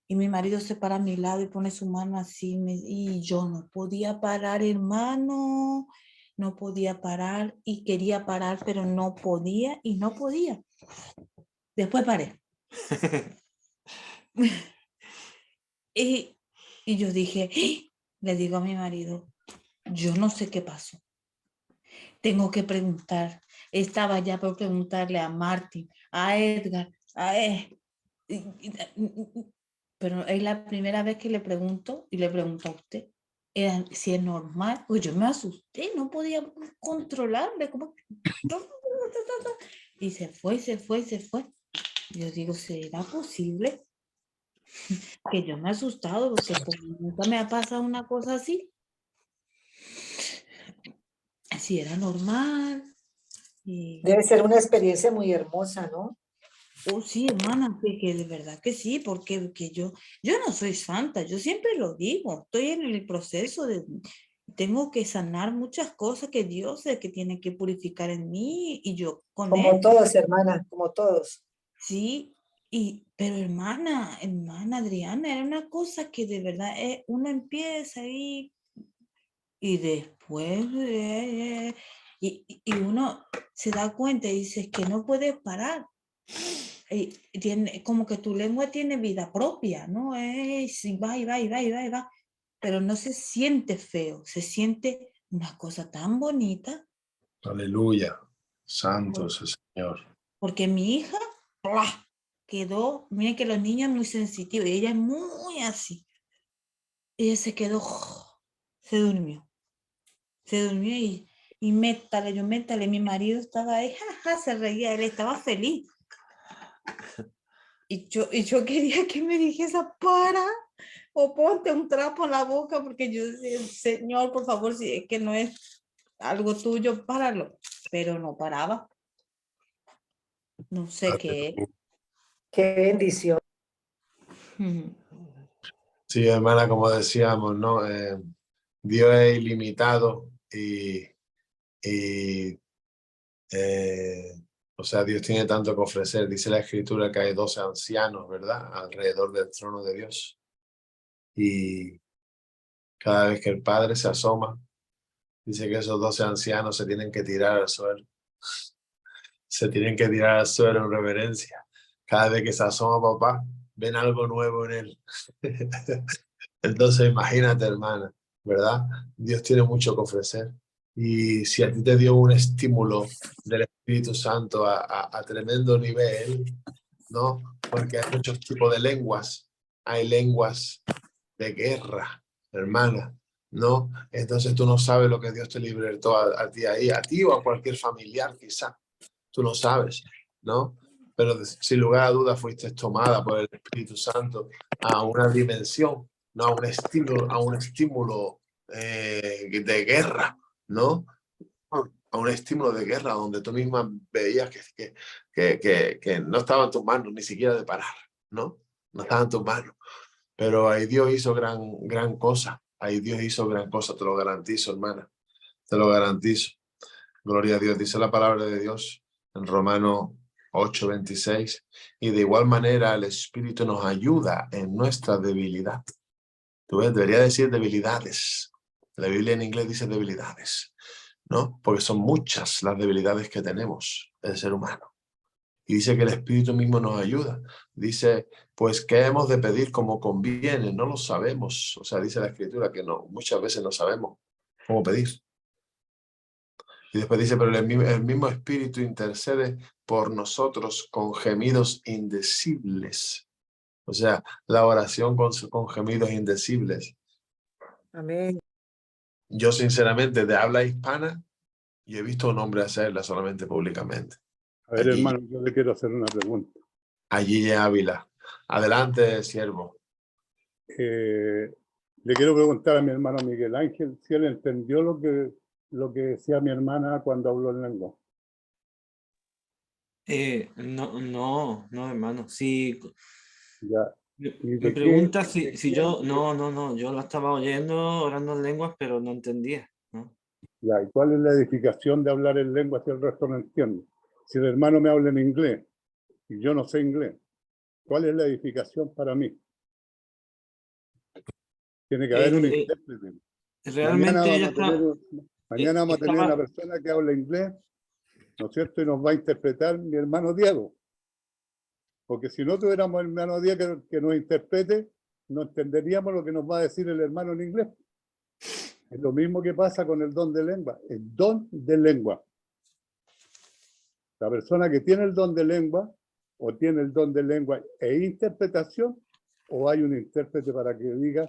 Y mi marido se para a mi lado y pone su mano así. Y yo no podía parar, hermano. No podía parar y quería parar, pero no podía y no podía. Después paré. Y yo dije, le digo a mi marido, yo no sé qué pasó. Tengo que preguntar. Estaba ya por preguntarle a Martín, a Edgar, pero es la primera vez que le pregunto y le pregunto a usted si es normal. Pues yo me asusté, no podía controlarme. Y se fue. Yo digo, ¿será posible? Que yo me he asustado porque pues, nunca me ha pasado una cosa así. Si era normal. Debe ser una experiencia muy hermosa, ¿no? Oh, sí, hermana, que de verdad que sí, porque que yo no soy santa, yo siempre lo digo, estoy en el proceso tengo que sanar muchas cosas que Dios es que tiene que purificar en mí y yo con Como él, todos, hermana, como todos. sí, pero hermana Adriana, era una cosa que de verdad uno empieza ahí y después y uno se da cuenta y dice que no puedes parar. Tiene, como que tu lengua tiene vida propia, ¿no? Sí, va, pero no se siente feo, se siente una cosa tan bonita. Aleluya. Santo es el Señor. Porque mi hija ¡plá! Quedó, miren que los niños muy sensitivos, y ella es muy así. Ella se quedó, se durmió y métale, mi marido estaba ahí, jaja, se reía, él estaba feliz. Y yo quería que me dijese, para, o ponte un trapo en la boca, porque yo decía, Señor, por favor, si es que no es algo tuyo, páralo. Pero no paraba. No sé qué. Qué bendición. Sí, hermana, como decíamos, ¿no? Dios es ilimitado y o sea, Dios tiene tanto que ofrecer. Dice la Escritura que hay 12 ancianos, ¿verdad? Alrededor del trono de Dios. Y cada vez que el Padre se asoma, dice que esos 12 ancianos se tienen que tirar al suelo. Se tienen que tirar al suelo en reverencia. Cada vez que se asoma papá, ven algo nuevo en él. Entonces imagínate, hermana, ¿verdad? Dios tiene mucho que ofrecer. Y si a ti te dio un estímulo del Espíritu Santo a tremendo nivel, ¿no? Porque hay muchos tipos de lenguas. Hay lenguas de guerra, hermana, ¿no? Entonces tú no sabes lo que Dios te libertó a ti ahí, a ti o a cualquier familiar quizá. Tú no sabes, ¿no? Pero sin lugar a dudas fuiste tomada por el Espíritu Santo a una dimensión, no a un estímulo de guerra, ¿no? A un estímulo de guerra donde tú misma veías que no estaba en tus manos ni siquiera de parar, ¿no? No estaba en tus manos. Pero ahí Dios hizo gran cosa. Ahí Dios hizo gran cosa, te lo garantizo, hermana. Te lo garantizo. Gloria a Dios. Dice la palabra de Dios en Romanos 8:26. Y de igual manera el Espíritu nos ayuda en nuestra debilidad. Tú ves, debería decir debilidades. La Biblia en inglés dice debilidades, ¿no? Porque son muchas las debilidades que tenemos el ser humano. Y dice que el Espíritu mismo nos ayuda. Dice, pues, ¿qué hemos de pedir como conviene? No lo sabemos. O sea, dice la Escritura que no, muchas veces no sabemos cómo pedir. Y después dice, pero el mismo Espíritu intercede por nosotros con gemidos indecibles. O sea, la oración con gemidos indecibles. Amén. Yo sinceramente de habla hispana, yo he visto a un hombre hacerla solamente públicamente. A ver, Allí, hermano, yo le quiero hacer una pregunta. allí en Ávila. Adelante, siervo. Le quiero preguntar a mi hermano Miguel Ángel si él entendió lo que decía mi hermana cuando habló en lengua. No, hermano. Si Ya. ¿Y me de pregunta qué si yo, no, yo la estaba oyendo, orando en lenguas, pero no entendía, ¿no? Ya, ¿y cuál es la edificación de hablar en lengua si el resto no entiende? Si el hermano me habla en inglés y yo no sé inglés, ¿cuál es la edificación para mí? Tiene que haber un intérprete. Realmente ella Mañana vamos a tener una estaba, persona que habla inglés, ¿no es cierto? Y nos va a interpretar mi hermano Diego. Porque si no tuviéramos el hermano Diego que nos interprete, no entenderíamos lo que nos va a decir el hermano en inglés. Es lo mismo que pasa con el don de lengua. El don de lengua. La persona que tiene el don de lengua, o tiene el don de lengua e interpretación, o hay un intérprete para que diga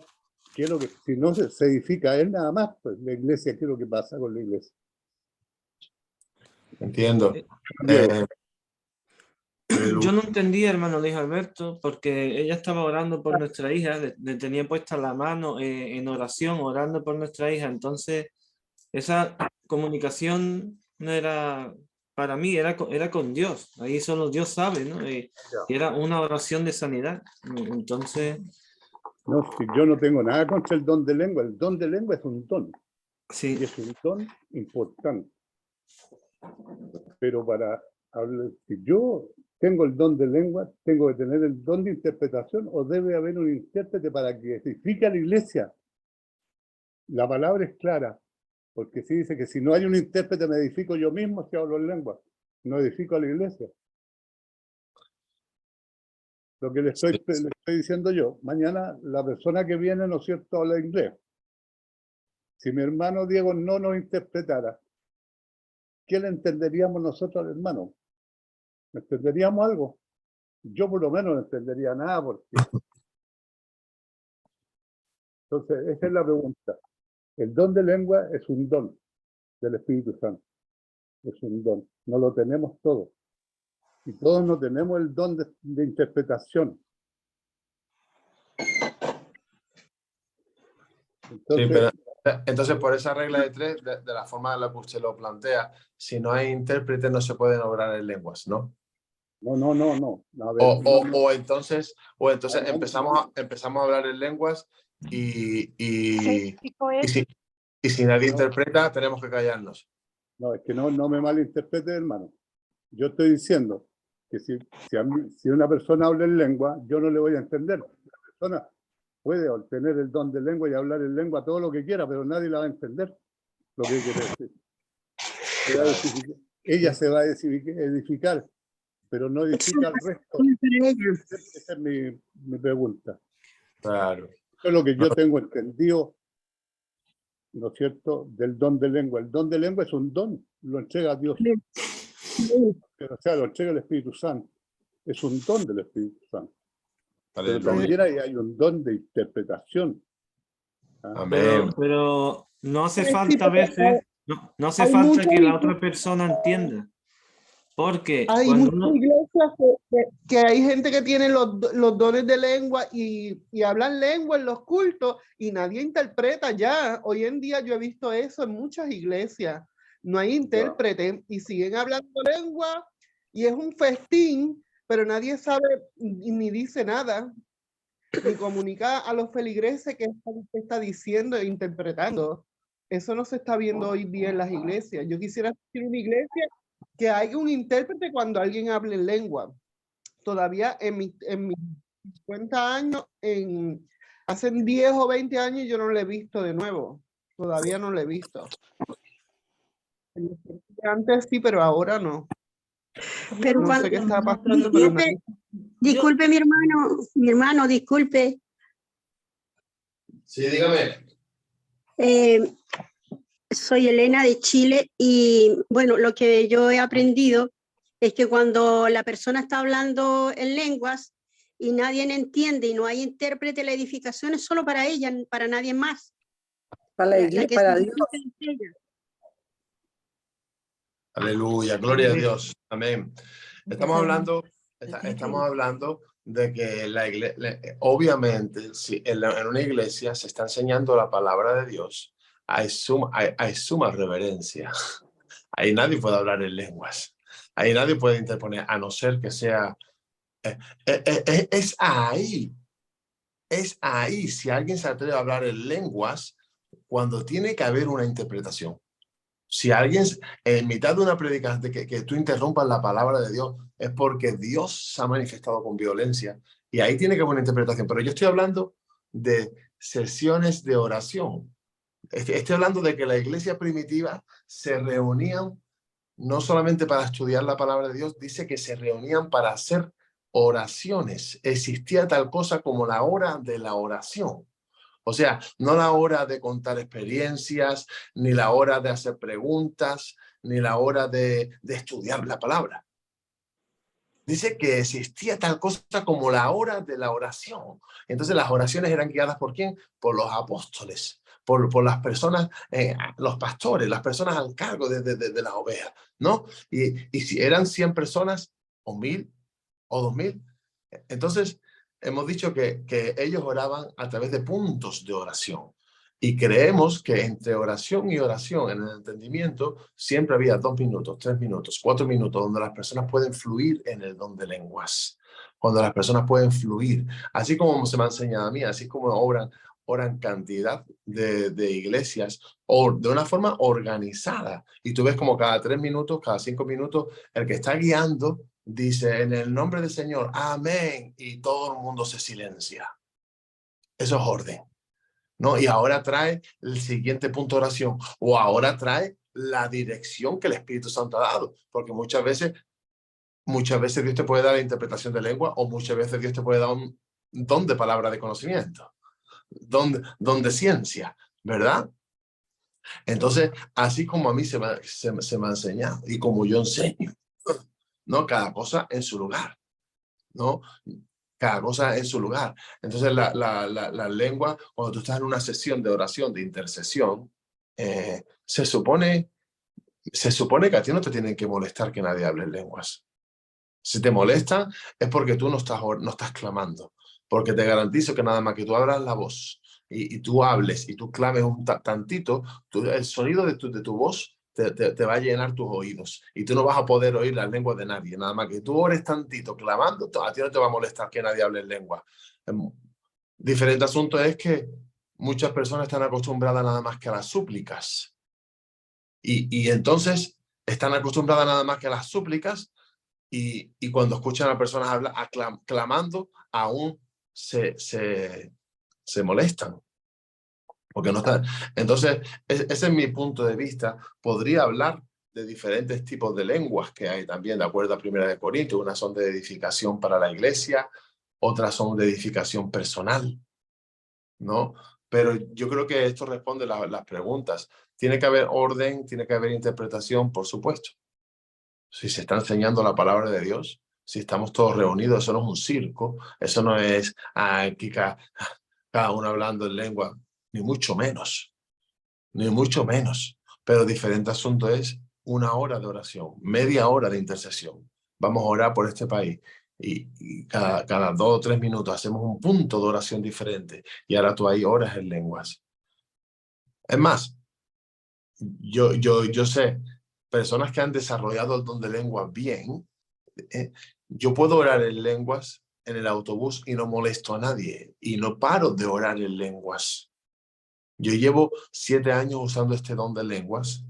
qué es lo que, si no se edifica él nada más, pues la iglesia, ¿qué es lo que pasa con la iglesia? Entiendo. Diego. yo no entendía, hermano Luis Alberto, porque ella estaba orando por nuestra hija, le tenía puesta la mano en oración, orando por nuestra hija. Entonces, esa comunicación no era para mí, era con Dios. Ahí solo Dios sabe, ¿no? Y era una oración de sanidad. Entonces, No, si yo no tengo nada contra el don de lengua. El don de lengua es un don. sí. Y es un don importante. Pero para hablar, si yo tengo el don de lengua, tengo que tener el don de interpretación o debe haber un intérprete para que edifique a la iglesia. La palabra es clara, porque si dice que si no hay un intérprete me edifico yo mismo si hablo en lengua, no edifico a la iglesia. Lo que le estoy diciendo yo, mañana la persona que viene, ¿no es cierto?, habla inglés. Si mi hermano Diego no nos interpretara, ¿qué le entenderíamos nosotros al hermano? ¿Entenderíamos algo? Yo por lo menos no entendería nada, porque... Entonces, esa es la pregunta. El don de lengua es un don del Espíritu Santo. Es un don. No lo tenemos todos. Y todos no tenemos el don de interpretación. Entonces, Sí, pero entonces por esa regla de tres, de la forma en la que usted lo plantea, si no hay intérprete no se pueden obrar en lenguas, ¿no? no. A ver, O entonces empezamos a hablar en lenguas y si nadie interpreta tenemos que callarnos. no, es que no me malinterprete, hermano. Yo estoy diciendo que si una persona habla en lengua, yo no le voy a entender. La persona puede obtener el don de lengua y hablar en lengua todo lo que quiera, pero nadie la va a entender lo que quiere decir. Ella se va a edificar, pero no edifica al resto. Esa es mi pregunta. Claro. Eso es lo que yo tengo entendido, ¿no es cierto?, del don de lengua. El don de lengua es un don, lo entrega Dios. O sea, lo entrega el Espíritu Santo. Es un don del Espíritu Santo. Pero también hay un don de interpretación. Amén. Pero no hace falta a veces, no hace falta que la otra persona entienda. Porque hay cuando muchas iglesias que hay gente que tiene los dones de lengua y hablan lengua en los cultos y nadie interpreta ya. Hoy en día yo he visto eso en muchas iglesias. No hay intérprete y siguen hablando lengua y es un festín, pero nadie sabe ni dice nada, ni comunica a los feligreses qué está diciendo e interpretando. Eso no se está viendo hoy día en las iglesias. Yo quisiera decir una iglesia que haya un intérprete cuando alguien hable en lengua. Todavía en mis 50 años, hace 10 o 20 años yo no lo he visto de nuevo. Todavía no lo he visto. Antes sí, pero ahora no. Pero no cuando, sé qué está pasando, pero disculpe mi hermano, disculpe. Sí, dígame. Soy Elena de Chile y bueno, lo que yo he aprendido es que cuando la persona está hablando en lenguas y nadie entiende y no hay intérprete, la edificación es solo para ella, para nadie más. Para la la iglesia, que para se Dios. enseña. Aleluya, gloria a Dios. Amén. Estamos hablando de que la iglesia, obviamente, si en una iglesia se está enseñando la palabra de Dios, hay suma reverencia. Ahí nadie puede hablar en lenguas. Ahí nadie puede interponer, a no ser que sea... es ahí, si alguien se atreve a hablar en lenguas, cuando tiene que haber una interpretación. Si alguien, en mitad de una predicación, que tú interrumpas la palabra de Dios, es porque Dios se ha manifestado con violencia y ahí tiene que haber una interpretación. Pero yo estoy hablando de sesiones de oración. Estoy hablando de que la iglesia primitiva se reunían no solamente para estudiar la palabra de Dios, dice que se reunían para hacer oraciones. Existía tal cosa como la hora de la oración. O sea, no la hora de contar experiencias, ni la hora de hacer preguntas, ni la hora de estudiar la palabra. Dice que existía tal cosa como la hora de la oración. Entonces las oraciones eran guiadas ¿por quién? Por los apóstoles, por las personas, los pastores, las personas al cargo de las ovejas, ¿no? Y si eran 100 personas, o 1000, o 2000, entonces hemos dicho que ellos oraban a través de puntos de oración. Y creemos que entre oración y oración, en el entendimiento, siempre había 2 minutos, 3 minutos, 4 minutos, donde las personas pueden fluir en el don de lenguas. Cuando las personas pueden fluir, así como se me ha enseñado a mí, así como oran cantidad de iglesias, o de una forma organizada. Y tú ves como cada 3 minutos, cada 5 minutos, el que está guiando dice, en el nombre del Señor, amén, y todo el mundo se silencia. Eso es orden, ¿no? Y ahora trae el siguiente punto de oración, o ahora trae la dirección que el Espíritu Santo ha dado, porque muchas veces Dios te puede dar la interpretación de lengua, o muchas veces Dios te puede dar un don de palabra de conocimiento, don de ciencia, ¿verdad? Entonces, así como a mí se me ha enseñado, y como yo enseño, ¿no? Cada cosa en su lugar, ¿no? Cada cosa en su lugar. Entonces, la lengua, cuando tú estás en una sesión de oración, de intercesión, se supone que a ti no te tienen que molestar que nadie hable en lenguas. Si te molesta, es porque tú no estás clamando. Porque te garantizo que nada más que tú abras la voz y tú hables y tú clames un tantito, el sonido de tu voz te va a llenar tus oídos y tú no vas a poder oír las lenguas de nadie. Nada más que tú ores tantito clamando, a ti no te va a molestar que nadie hable en lengua. Diferente asunto es que muchas personas están acostumbradas nada más que a las súplicas. Y entonces están acostumbradas nada más que a las súplicas y cuando escuchan a personas hablar, clamando, aún se molestan. Porque no está. Entonces, ese es mi punto de vista. Podría hablar de diferentes tipos de lenguas que hay también, de acuerdo a 1 Corintios. Unas son de edificación para la iglesia, otras son de edificación personal, ¿no? Pero yo creo que esto responde las preguntas. Tiene que haber orden, tiene que haber interpretación, por supuesto. Si se está enseñando la palabra de Dios, si estamos todos reunidos, eso no es un circo, eso no es aquí cada uno hablando en lengua, ni mucho menos. Pero diferente asunto es 1 hora de oración, media hora de intercesión. Vamos a orar por este país y cada 2 o 3 minutos hacemos un punto de oración diferente y ahora tú ahí oras en lenguas. Es más, yo sé, personas que han desarrollado el don de lenguas bien, yo puedo orar en lenguas en el autobús y no molesto a nadie y no paro de orar en lenguas. Yo llevo 7 años usando este don de lenguas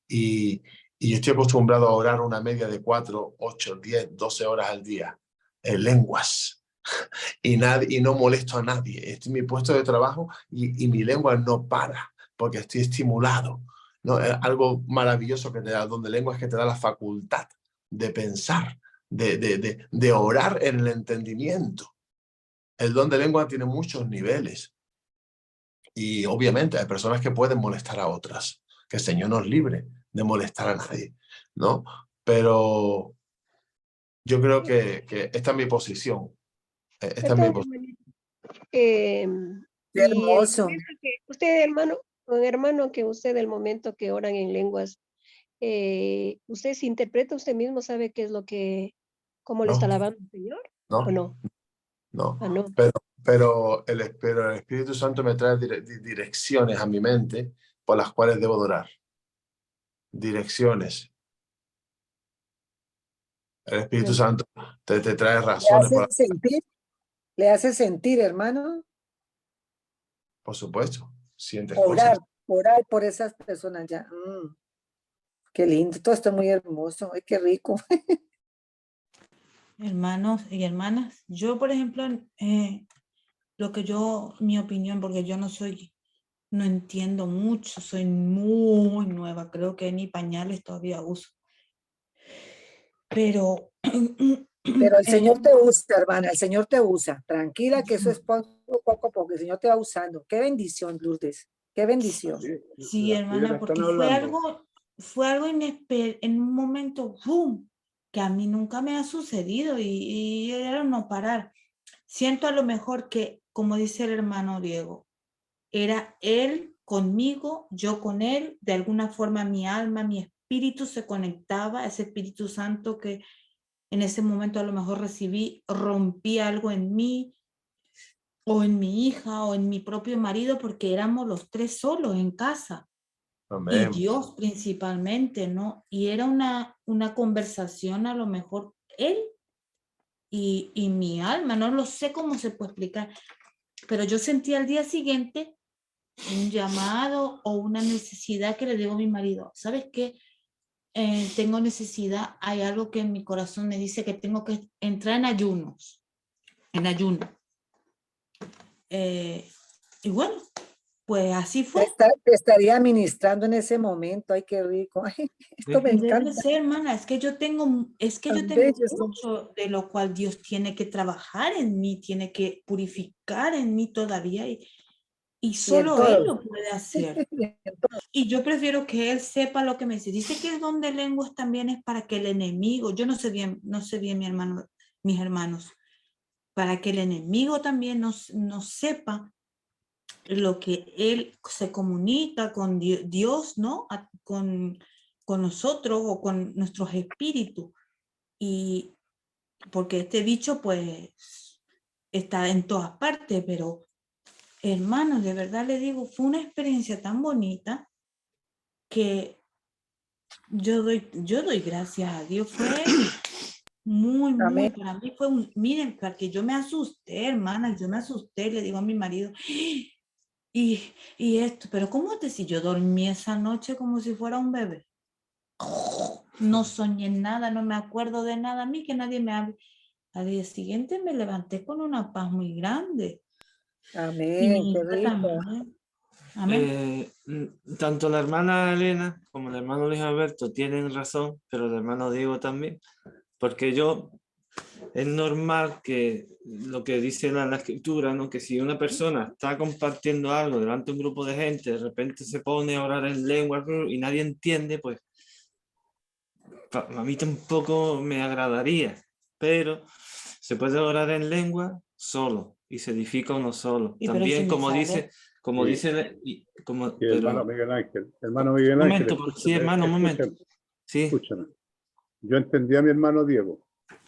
y yo estoy acostumbrado a orar una media de 4, 8, 10, 12 horas al día en lenguas y no molesto a nadie. Estoy en mi puesto de trabajo y mi lengua no para porque estoy estimulado, ¿no? Es algo maravilloso que te da el don de lenguas, que te da la facultad de pensar, de orar en el entendimiento. El don de lengua tiene muchos niveles. Y obviamente hay personas que pueden molestar a otras, que el Señor nos libre de molestar a nadie, ¿no? Pero yo creo que esta es mi posición. Esta es mi posición. Qué Y hermoso. usted, hermano, Don hermano, que usted el momento que oran en lenguas, usted se interpreta usted mismo, sabe qué es lo que, cómo le está No, alabando el Señor, no, ¿o no? no. Ah, no. Pero el Espíritu Santo me trae direcciones a mi mente por las cuales debo orar. Direcciones. El Espíritu Santo te trae razones. ¿Le hace sentir, hermano? Por supuesto. Sientes cosas. Orar por esas personas ya. Qué lindo, todo esto es muy hermoso. Ay, qué rico. Hermanos y hermanas, yo, por ejemplo, mi opinión, porque yo no entiendo mucho, soy muy nueva, creo que ni pañales todavía uso. Pero Pero el Señor te usa, hermana, el Señor te usa. Tranquila, que eso es poco a poco, el Señor te va usando. Qué bendición, Lourdes. Qué bendición. Sí, hermana, porque fue algo inesperado, en un momento, ¡boom!, que a mí nunca me ha sucedido y era no parar. Siento a lo mejor que, como dice el hermano Diego, era él conmigo, yo con él, de alguna forma mi alma, mi espíritu se conectaba, ese Espíritu Santo que en ese momento a lo mejor recibí, rompí algo en mí, o en mi hija, o en mi propio marido, porque éramos los tres solos en casa. Amén. Y Dios principalmente, ¿no? Y era una conversación a lo mejor él y mi alma, no lo sé cómo se puede explicar, pero yo sentí al día siguiente un llamado o una necesidad que le digo a mi marido, ¿sabes qué? Tengo necesidad, hay algo que en mi corazón me dice que tengo que entrar en ayuno. Y bueno, pues así fue. Te estaría ministrando en ese momento. Ay, qué rico. Ay, esto me Debe encanta. ser, hermana, es que yo tengo mucho de lo cual Dios tiene que trabajar en mí, tiene que purificar en mí todavía y solo Él lo puede hacer. Y yo prefiero que Él sepa lo que me dice. Dice que el don de lenguas también es para que el enemigo, yo no sé bien mis hermanos, para que el enemigo también no sepa lo que Él se comunica con Dios, ¿no? Con nosotros o con nuestros espíritus. Y porque este bicho pues está en todas partes, pero hermanos, de verdad le digo, fue una experiencia tan bonita que yo doy gracias a Dios. Fue muy, para mí fue miren, porque yo me asusté, hermana, yo me asusté, le digo a mi marido, y esto, pero ¿cómo te si yo dormí esa noche como si fuera un bebé? No soñé nada, no me acuerdo de nada, a mí que nadie me hable. Al día siguiente me levanté con una paz muy grande. Amén, qué rico. Amén. Tanto la hermana Elena como el hermano Luis Alberto tienen razón, pero el hermano Diego también, porque es normal que lo que dice la escritura, ¿no? Que si una persona está compartiendo algo delante de un grupo de gente, de repente se pone a orar en lengua y nadie entiende, pues a mí tampoco me agradaría, pero se puede orar en lengua solo y se edifica uno solo. También si como dice, hermano Miguel Ángel, sí, hermano, un momento. Sí. Escúchame. Yo entendí a mi hermano Diego.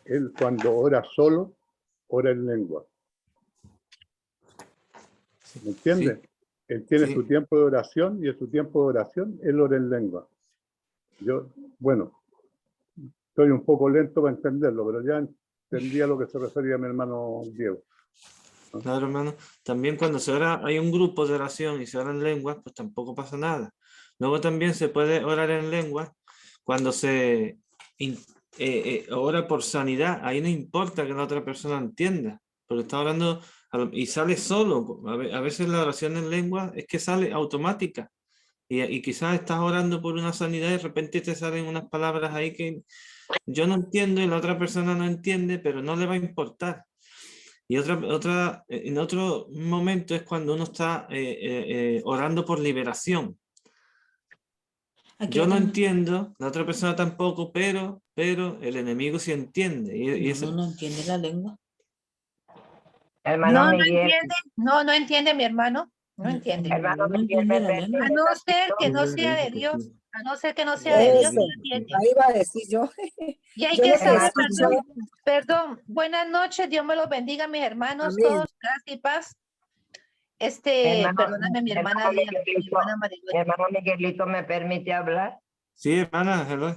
Él cuando ora solo, ora en lengua. ¿Me entiendes? Sí. Él tiene su tiempo de oración y en su tiempo de oración él ora en lengua. Yo, bueno, estoy un poco lento para entenderlo, pero ya entendí a lo que se refería mi hermano Diego. ¿No? Claro, hermano. También cuando se ora, hay un grupo de oración y se ora en lenguas, pues tampoco pasa nada. Luego también se puede orar en lenguas cuando se ora por sanidad. Ahí no importa que la otra persona entienda, porque está orando y sale solo. A veces la oración en lengua es que sale automática. Y quizás estás orando por una sanidad y de repente te salen unas palabras ahí que yo no entiendo y la otra persona no entiende, pero no le va a importar. Y en otro momento es cuando uno está orando por liberación. Yo no entiendo, la otra persona tampoco, pero el enemigo sí entiende. No entiende la lengua. Hermano Miguel. No entiende mi hermano. No entiende. Hermano, no entiende la lengua. A no ser que no sea de Dios, a no ser que no sea de Dios, Eso, no entiende. ahí iba a decir yo. Y hay Yo que lo que saber, escucho, perdón, buenas noches, Dios me los bendiga, mis hermanos, amén. todos, gracia y paz. Perdóname, mi hermana Diana, mi hermana Maribel. Hermano Miguelito, ¿me permite hablar? Sí, hermana, hello.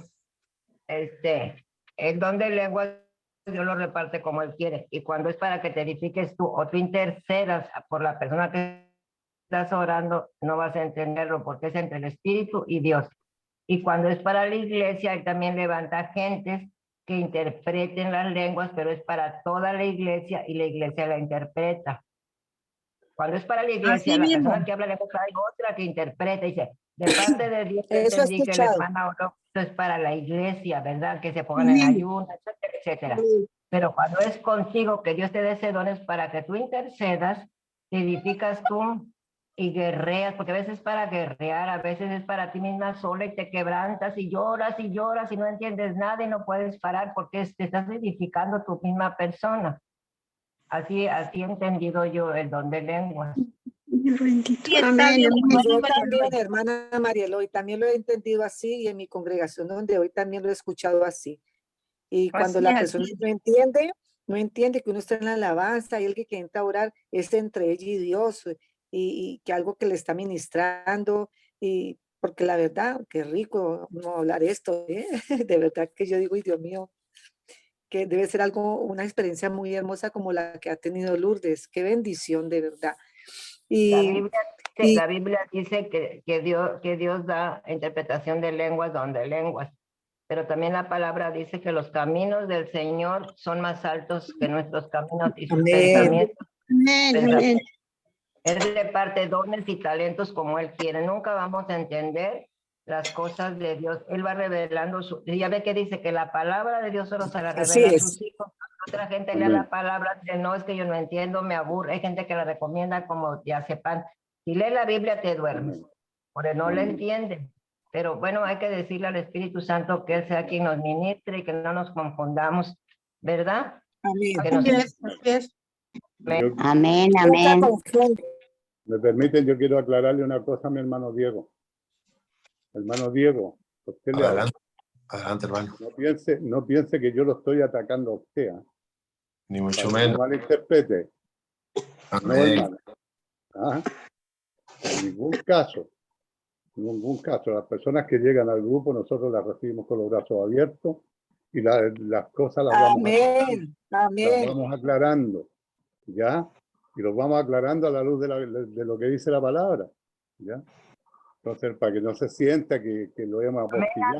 El don de lengua Dios lo reparte como Él quiere. Y cuando es para que te edifiques tú o tú intercedas por la persona que estás orando, no vas a entenderlo porque es entre el Espíritu y Dios. Y cuando es para la iglesia, Él también levanta gentes que interpreten las lenguas, pero es para toda la iglesia y la iglesia la interpreta. Cuando es para la iglesia, Así la mismo. persona que habla lengua hay otra que interpreta y dice, de parte de Dios Eso he entendí que el escuchado. hermano oró, esto es para la iglesia, ¿verdad? Que se pongan en Amén. ayuno, etcétera, etcétera. Pero cuando es contigo, que Dios te dé ese don, es para que tú intercedas, te edificas tú y guerreas, porque a veces es para guerrear, a veces es para ti misma sola y te quebrantas y lloras y no entiendes nada y no puedes parar porque te estás edificando tu misma persona. Así he entendido yo el don de lenguas. Sí, está Amén, bien, amén. hermana Yo María también, Eloy. hermana María Eloy, también lo he entendido así y en mi congregación donde hoy también lo he escuchado así. Y cuando Así la es, persona así. no entiende que uno está en la alabanza y el que entra a orar es entre ella y Dios y que algo que le está ministrando y porque la verdad, qué rico no hablar esto, ¿eh? De verdad que yo digo, y Dios mío, que debe ser algo, una experiencia muy hermosa como la que ha tenido Lourdes, qué bendición de verdad. Y, La Biblia dice que Dios da interpretación de lenguas donde lenguas, pero también la palabra dice que los caminos del Señor son más altos que nuestros caminos y sus amén. pensamientos. Amén, amén. Él reparte dones y talentos como Él quiere. Nunca vamos a entender las cosas de Dios. Él va revelando ya ve que dice que la palabra de Dios solo se la Así revela a es. sus hijos. Otra gente lee la palabra, dice, no, es que yo no entiendo, me aburre. Hay gente que la recomienda como ya sepan. Si lee la Biblia te duermes, porque no la entienden. Pero bueno, hay que decirle al Espíritu Santo que Él sea quien nos ministre y que no nos confundamos, ¿verdad? Amén. Que nos... Así es. Amén, Nunca amén. confunde. Me permiten, yo quiero aclararle una cosa a mi hermano Diego. Hermano Diego, usted le habla. Adelante, adelante, hermano. No piense que yo lo estoy atacando a usted. Ni mucho Para que menos. no malinterprete. No, Amén. hermano. ¿Ah? En ningún caso. En ningún caso. Las personas que llegan al grupo, nosotros las recibimos con los brazos abiertos y las cosas Amén. las Amén. vamos aclarando. ¿Ya? Y los vamos aclarando a la luz de lo que dice la palabra. ¿Ya? Entonces, para que no se sienta que lo hemos apostillado,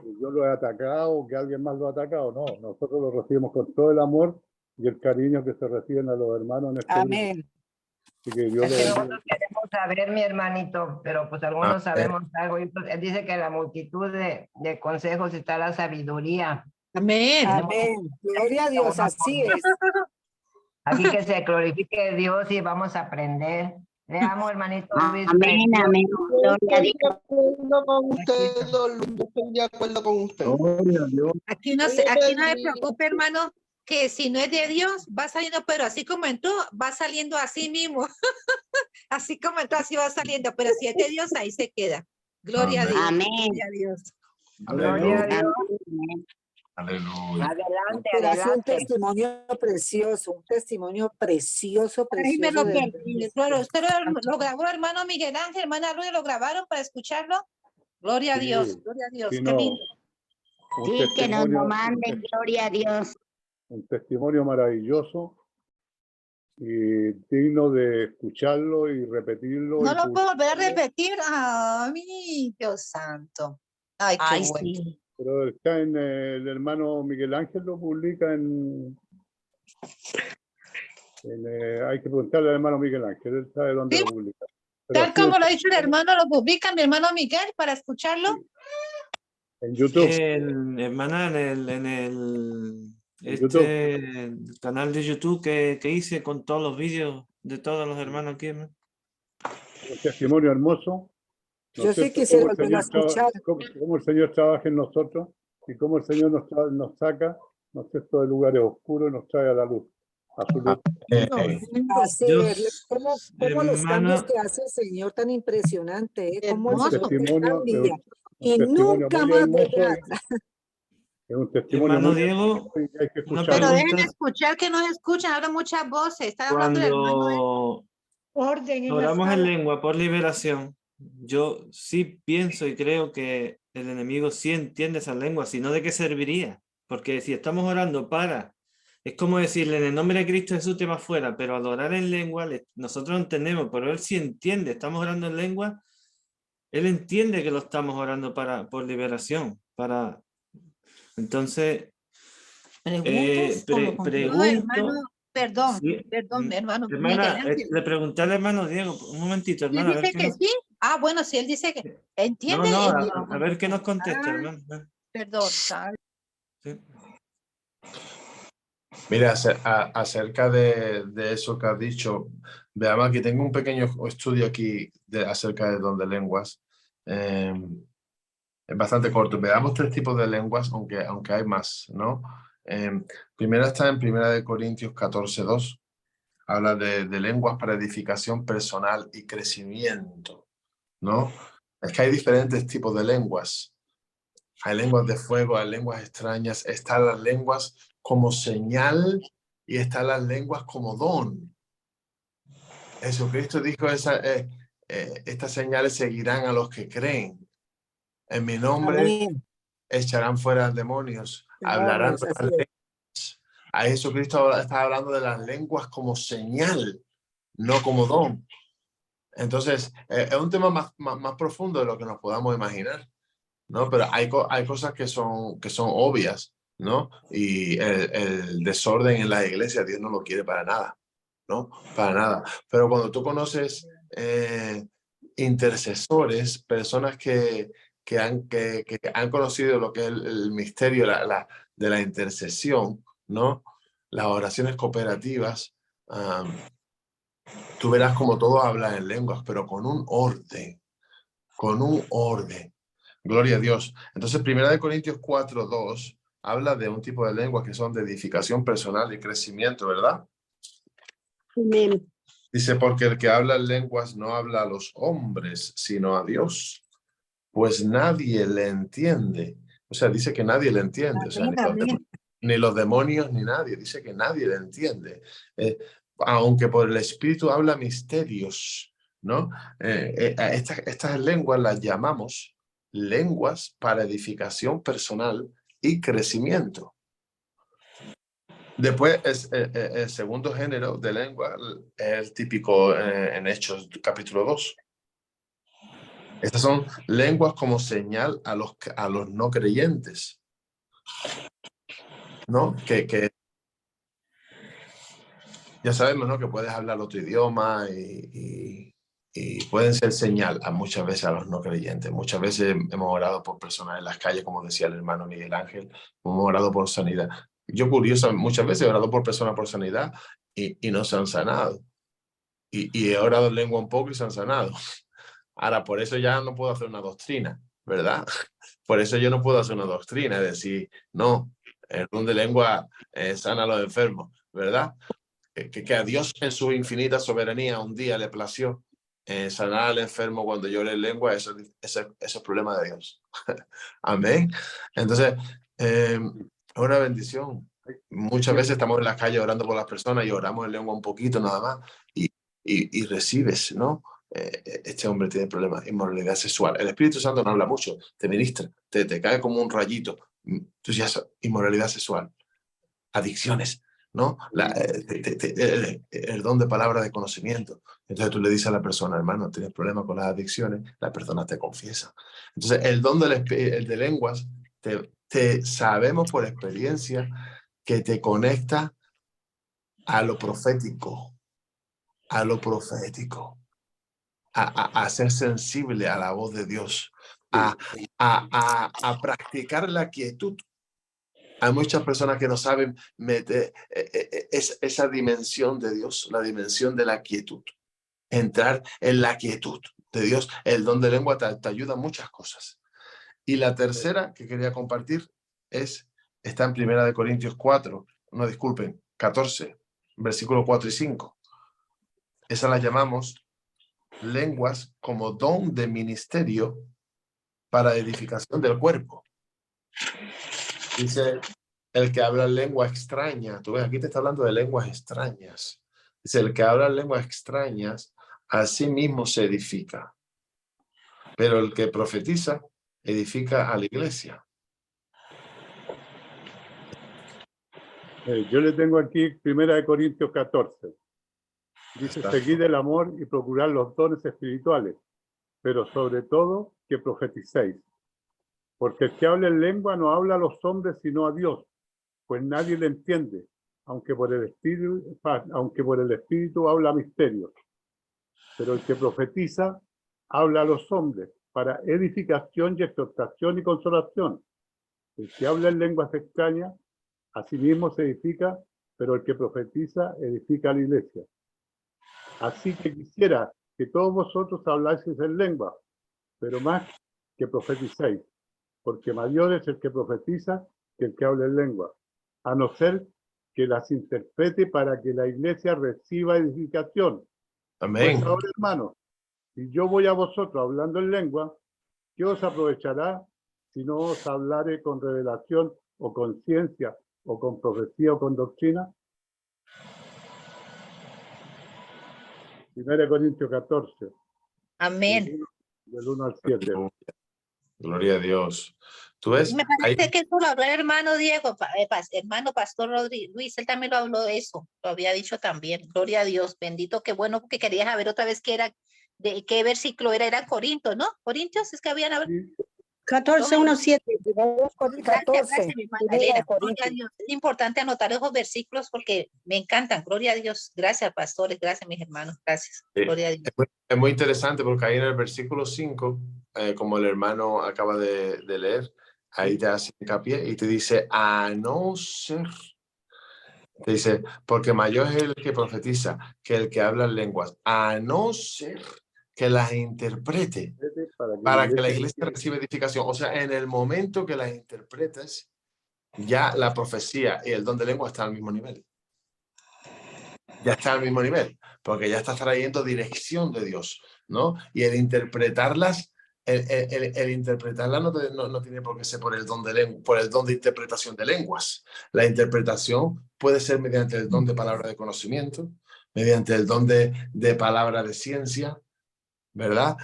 que yo lo he atacado, que alguien más lo ha atacado. No, nosotros lo recibimos con todo el amor y el cariño que se reciben a los hermanos en este Amén. grupo. Así que yo Es que nosotros queremos saber, mi hermanito, pero pues algunos sabemos algo. Y pues, él dice que en la multitud de consejos está la sabiduría. Amén. Amén. Gloria a Dios, así es. Aquí que se glorifique Dios y vamos a aprender. Le amo, hermanito Luis. Amén, amén. Gloria a Dios. Estoy de acuerdo con usted, don Luis, yo estoy de acuerdo con usted. Aquí no se preocupe, hermano, que si no es de Dios, va saliendo, pero así como entró, va saliendo así mismo. Así como entró, así va saliendo, pero si es de Dios, ahí se queda. Gloria a Dios. Amén. Gloria a Dios. Gloria a Dios. Aleluya. Adelante, Pero hace un adelante. testimonio precioso, Ahí me lo de- perdí. Claro, usted lo grabó, hermano Miguel Ángel, hermana Rudy, lo grabaron para escucharlo. Gloria a Sí, Dios, gloria a Dios. sí, Qué no. lindo. Sí, que nos lo manden, gloria a Dios. Un testimonio maravilloso y digno de escucharlo y repetirlo. No y lo puedo volver a publicarlo. repetir. Ay, Dios santo. Ay, qué Ay, bueno. sí. Pero está en el hermano Miguel Ángel, lo publica hay que preguntarle al hermano Miguel Ángel, él sabe dónde Sí, lo publica. Pero tal así como es, lo ha dicho el hermano, lo publica mi hermano Miguel para escucharlo. en YouTube. Hermana, En canal de YouTube que hice con todos los vídeos de todos los hermanos aquí, hermano. Un testimonio hermoso. ¿no Yo es sí cierto? quisiera Cómo el volverlo a Señor escuchar. cómo el Señor trabaja en nosotros y cómo el Señor nos saca, ¿no es cierto?, de lugares oscuros y nos trae a la luz. Absolutamente. Hacerle, como los cambios hermana, que hace el Señor tan impresionante, cómo el Un Señor te testimonio, cambia y testimonio nunca muy más hermoso vuelve y atrás. es un testimonio hermano muy Diego, hermoso y hay que una Pero escucharlo. dejen pregunta. escuchar que nos escuchan, hablan muchas voces. Está hablando el hermano. Cuando Orden en la oramos en sala. lengua por liberación, yo sí pienso y creo que el enemigo sí entiende esa lengua, si no, ¿de qué serviría? Porque si estamos orando para, es como decirle en el nombre de Cristo Jesús te vas fuera, pero al orar en lengua nosotros no entendemos, pero él sí entiende, estamos orando en lengua, él entiende que lo estamos orando por liberación, entonces ¿Preguntas o lo confirmas? No, hermano, pregunto. perdón, Sí, perdón, hermano Miguel hermana, Ángel. le pregunté al hermano Diego, un momentito, Él hermano, a ver dice qué que nos... sí. Ah, bueno, si él dice que No, entiende, no, entiende. a ver qué nos contesta, Ah, hermano. perdón, ¿sabes? Sí. Mira, acerca de eso que has dicho, veamos aquí, tengo un pequeño estudio aquí acerca de don de lenguas. Es bastante corto. Veamos 3 tipos de lenguas, aunque hay más, ¿no? Primero está en 1 Corintios 14:2. Habla de lenguas para edificación personal y crecimiento, ¿no? Es que hay diferentes tipos de lenguas. Hay lenguas de fuego, hay lenguas extrañas, están las lenguas como señal y están las lenguas como don. Jesucristo dijo, estas señales seguirán a los que creen. En mi nombre Amén. echarán fuera demonios, hablarán Demonios, nuevas así es. lenguas. A Jesucristo está hablando de las lenguas como señal, no como don. Entonces, es un tema más profundo de lo que nos podamos imaginar, ¿no? Pero hay cosas que son obvias, ¿no? Y el desorden en la iglesia, Dios no lo quiere para nada, ¿no? Para nada. Pero cuando tú conoces intercesores, personas que han conocido lo que es el misterio de la intercesión, ¿no? Las oraciones cooperativas, tú verás como todos hablan en lenguas, pero con un orden, con un orden. Gloria a Dios. Entonces, 1 Corintios 4:2 habla de un tipo de lenguas que son de edificación personal y crecimiento, ¿verdad? Amén. Dice, porque el que habla en lenguas no habla a los hombres, sino a Dios, pues nadie le entiende. O sea, dice que nadie le entiende. O sea, Amén, amén. ni los demonios ni nadie. Dice que nadie le entiende. Aunque por el Espíritu habla misterios, ¿no? Estas lenguas las llamamos lenguas para edificación personal y crecimiento. Después, el segundo género de lengua es el típico en Hechos capítulo 2. Estas son lenguas como señal a los no creyentes, ¿no? Que ya sabemos, ¿no? Que puedes hablar otro idioma y pueden ser señal muchas veces a los no creyentes. Muchas veces hemos orado por personas en las calles, como decía el hermano Miguel Ángel, hemos orado por sanidad. Yo, curioso, muchas veces he orado por personas por sanidad y no se han sanado. Y he orado en lengua un poco y se han sanado. Ahora, por eso ya no puedo hacer una doctrina, ¿verdad? Por eso yo no puedo hacer una doctrina, es decir, no, el don de lengua sana a los enfermos, ¿verdad? Que a Dios en su infinita soberanía un día le plació sanar al enfermo cuando llore en lengua, eso es problema de Dios. Amén. Entonces, es una bendición. Muchas veces estamos en la calle orando por las personas y oramos en lengua un poquito nada más y recibes, ¿no? Este hombre tiene problemas, inmoralidad sexual. El Espíritu Santo no habla mucho, te ministra, te cae como un rayito. Tú ya sabes, inmoralidad sexual, adicciones, ¿no? El don de palabra de conocimiento. Entonces tú le dices a la persona, hermano, tienes problemas con las adicciones, la persona te confiesa. Entonces el don el de lenguas, sabemos por experiencia que te conecta a lo profético, a ser sensible a la voz de Dios, a practicar la quietud. Hay muchas personas que no saben meter esa dimensión de Dios, la dimensión de la quietud. Entrar en la quietud de Dios. El don de lengua te ayuda a muchas cosas. Y la tercera que quería compartir está en 1 Corintios 14. versículos 4 y 5. Esas las llamamos lenguas como don de ministerio para edificación del cuerpo. Dice, el que habla lengua extraña, tú ves, aquí te está hablando de lenguas extrañas. Dice, el que habla lenguas extrañas, a sí mismo se edifica. Pero el que profetiza, edifica a la iglesia. Yo le tengo aquí 1 Corintios 14. Dice, seguid el amor y procurad los dones espirituales, pero sobre todo que profeticéis. Porque el que habla en lengua no habla a los hombres sino a Dios, pues nadie le entiende, aunque por el Espíritu habla misterios. Pero el que profetiza habla a los hombres para edificación y exhortación y consolación. El que habla en lenguas extrañas, a sí mismo se edifica, pero el que profetiza edifica a la iglesia. Así que quisiera que todos vosotros hablaseis en lengua, pero más que profeticéis, porque mayor es el que profetiza que el que habla en lengua, a no ser que las interprete para que la iglesia reciba edificación. Amén. Pues ahora, hermanos, si yo voy a vosotros hablando en lengua, ¿qué os aprovechará si no os hablare con revelación o con ciencia o con profecía o con doctrina? 1 Corintios 14. Amén. Del 1 al 7. Gloria a Dios. ¿Tú ves? Me parece que eso lo habló el hermano Diego, hermano Pastor Luis, él también lo habló de eso, lo había dicho también. Gloria a Dios, bendito, qué bueno, porque quería saber otra vez qué era, de qué versículo era Corinto, ¿no? Corintios, es que habían hablado. 14, 1, 7. Gracias, mi hermana Elena. Gloria a Dios. Es importante anotar esos versículos porque me encantan. Gloria a Dios. Gracias, pastores. Gracias, mis hermanos. Gracias. Gloria a Dios. Es muy interesante porque ahí en el versículo 5, como el hermano acaba de leer, ahí te hace hincapié y te dice, a no ser, te dice, porque mayor es el que profetiza que el que habla lenguas, a no ser que las interprete para que la iglesia reciba edificación. O sea, en el momento que las interpretes, ya la profecía y el don de lengua están al mismo nivel. Ya está al mismo nivel, porque ya estás trayendo dirección de Dios, ¿no? Y el interpretarlas, interpretarlas no tiene por qué ser por el don de interpretación de lenguas. La interpretación puede ser mediante el don de palabra de conocimiento, mediante el don de palabra de ciencia, ¿verdad?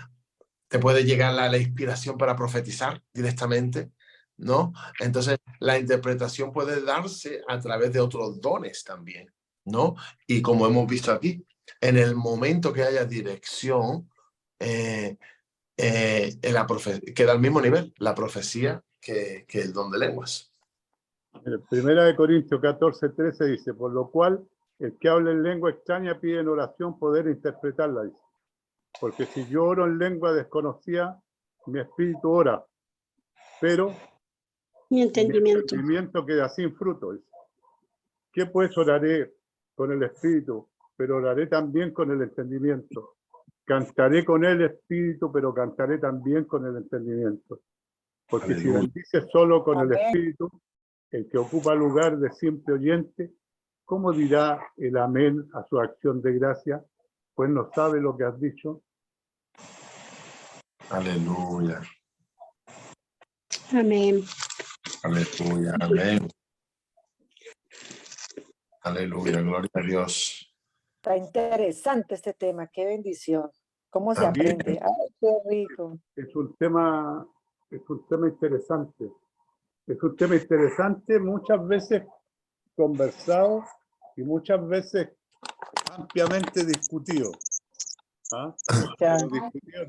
Te puede llegar la inspiración para profetizar directamente, ¿no? Entonces, la interpretación puede darse a través de otros dones también, ¿no? Y como hemos visto aquí, en el momento que haya dirección, queda al mismo nivel la profecía que el don de lenguas. En 1 Corintios 14, 13 dice, por lo cual el que habla en lengua extraña pide en oración poder interpretarla, dice. Porque si yo oro en lengua desconocida, mi espíritu ora, pero mi entendimiento queda sin fruto. Dice. ¿Qué pues oraré con el espíritu? Pero oraré también con el entendimiento. Cantaré con el espíritu, pero cantaré también con el entendimiento. Porque si bendice solo con el espíritu, el que ocupa lugar de simple oyente, ¿cómo dirá el amén a su acción de gracia? Pues no sabe lo que has dicho. Aleluya. Amén. Aleluya. Amén. Aleluya. Gloria a Dios. Está interesante este tema. Qué bendición. ¿Cómo se También aprende? Ay, qué rico. Es un tema interesante. Es un tema interesante, muchas veces conversado y muchas veces ampliamente discutido. ¿Ah?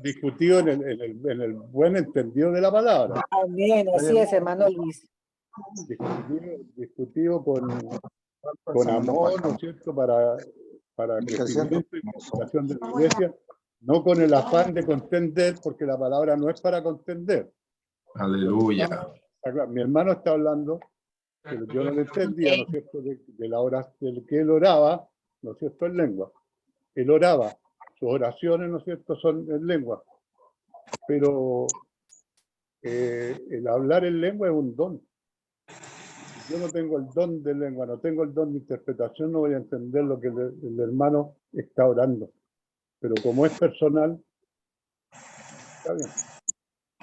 Discutido en el buen entendido de la palabra. Amén, así es, hermano Luis. Discutido con amor, ¿no es cierto?, para crecimiento y conservación de la iglesia, no con el afán de contender, porque la palabra no es para contender. Aleluya. Mi hermano está hablando, pero yo no le entendía, ¿no es cierto?, de la hora del que él oraba, ¿no es cierto?, en lengua. Él oraba, sus oraciones, ¿no es cierto?, son en lengua. Pero el hablar en lengua es un don. yo no tengo el don de lengua, no tengo el don de interpretación, no voy a entender lo que el hermano está orando. Pero como es personal, está bien.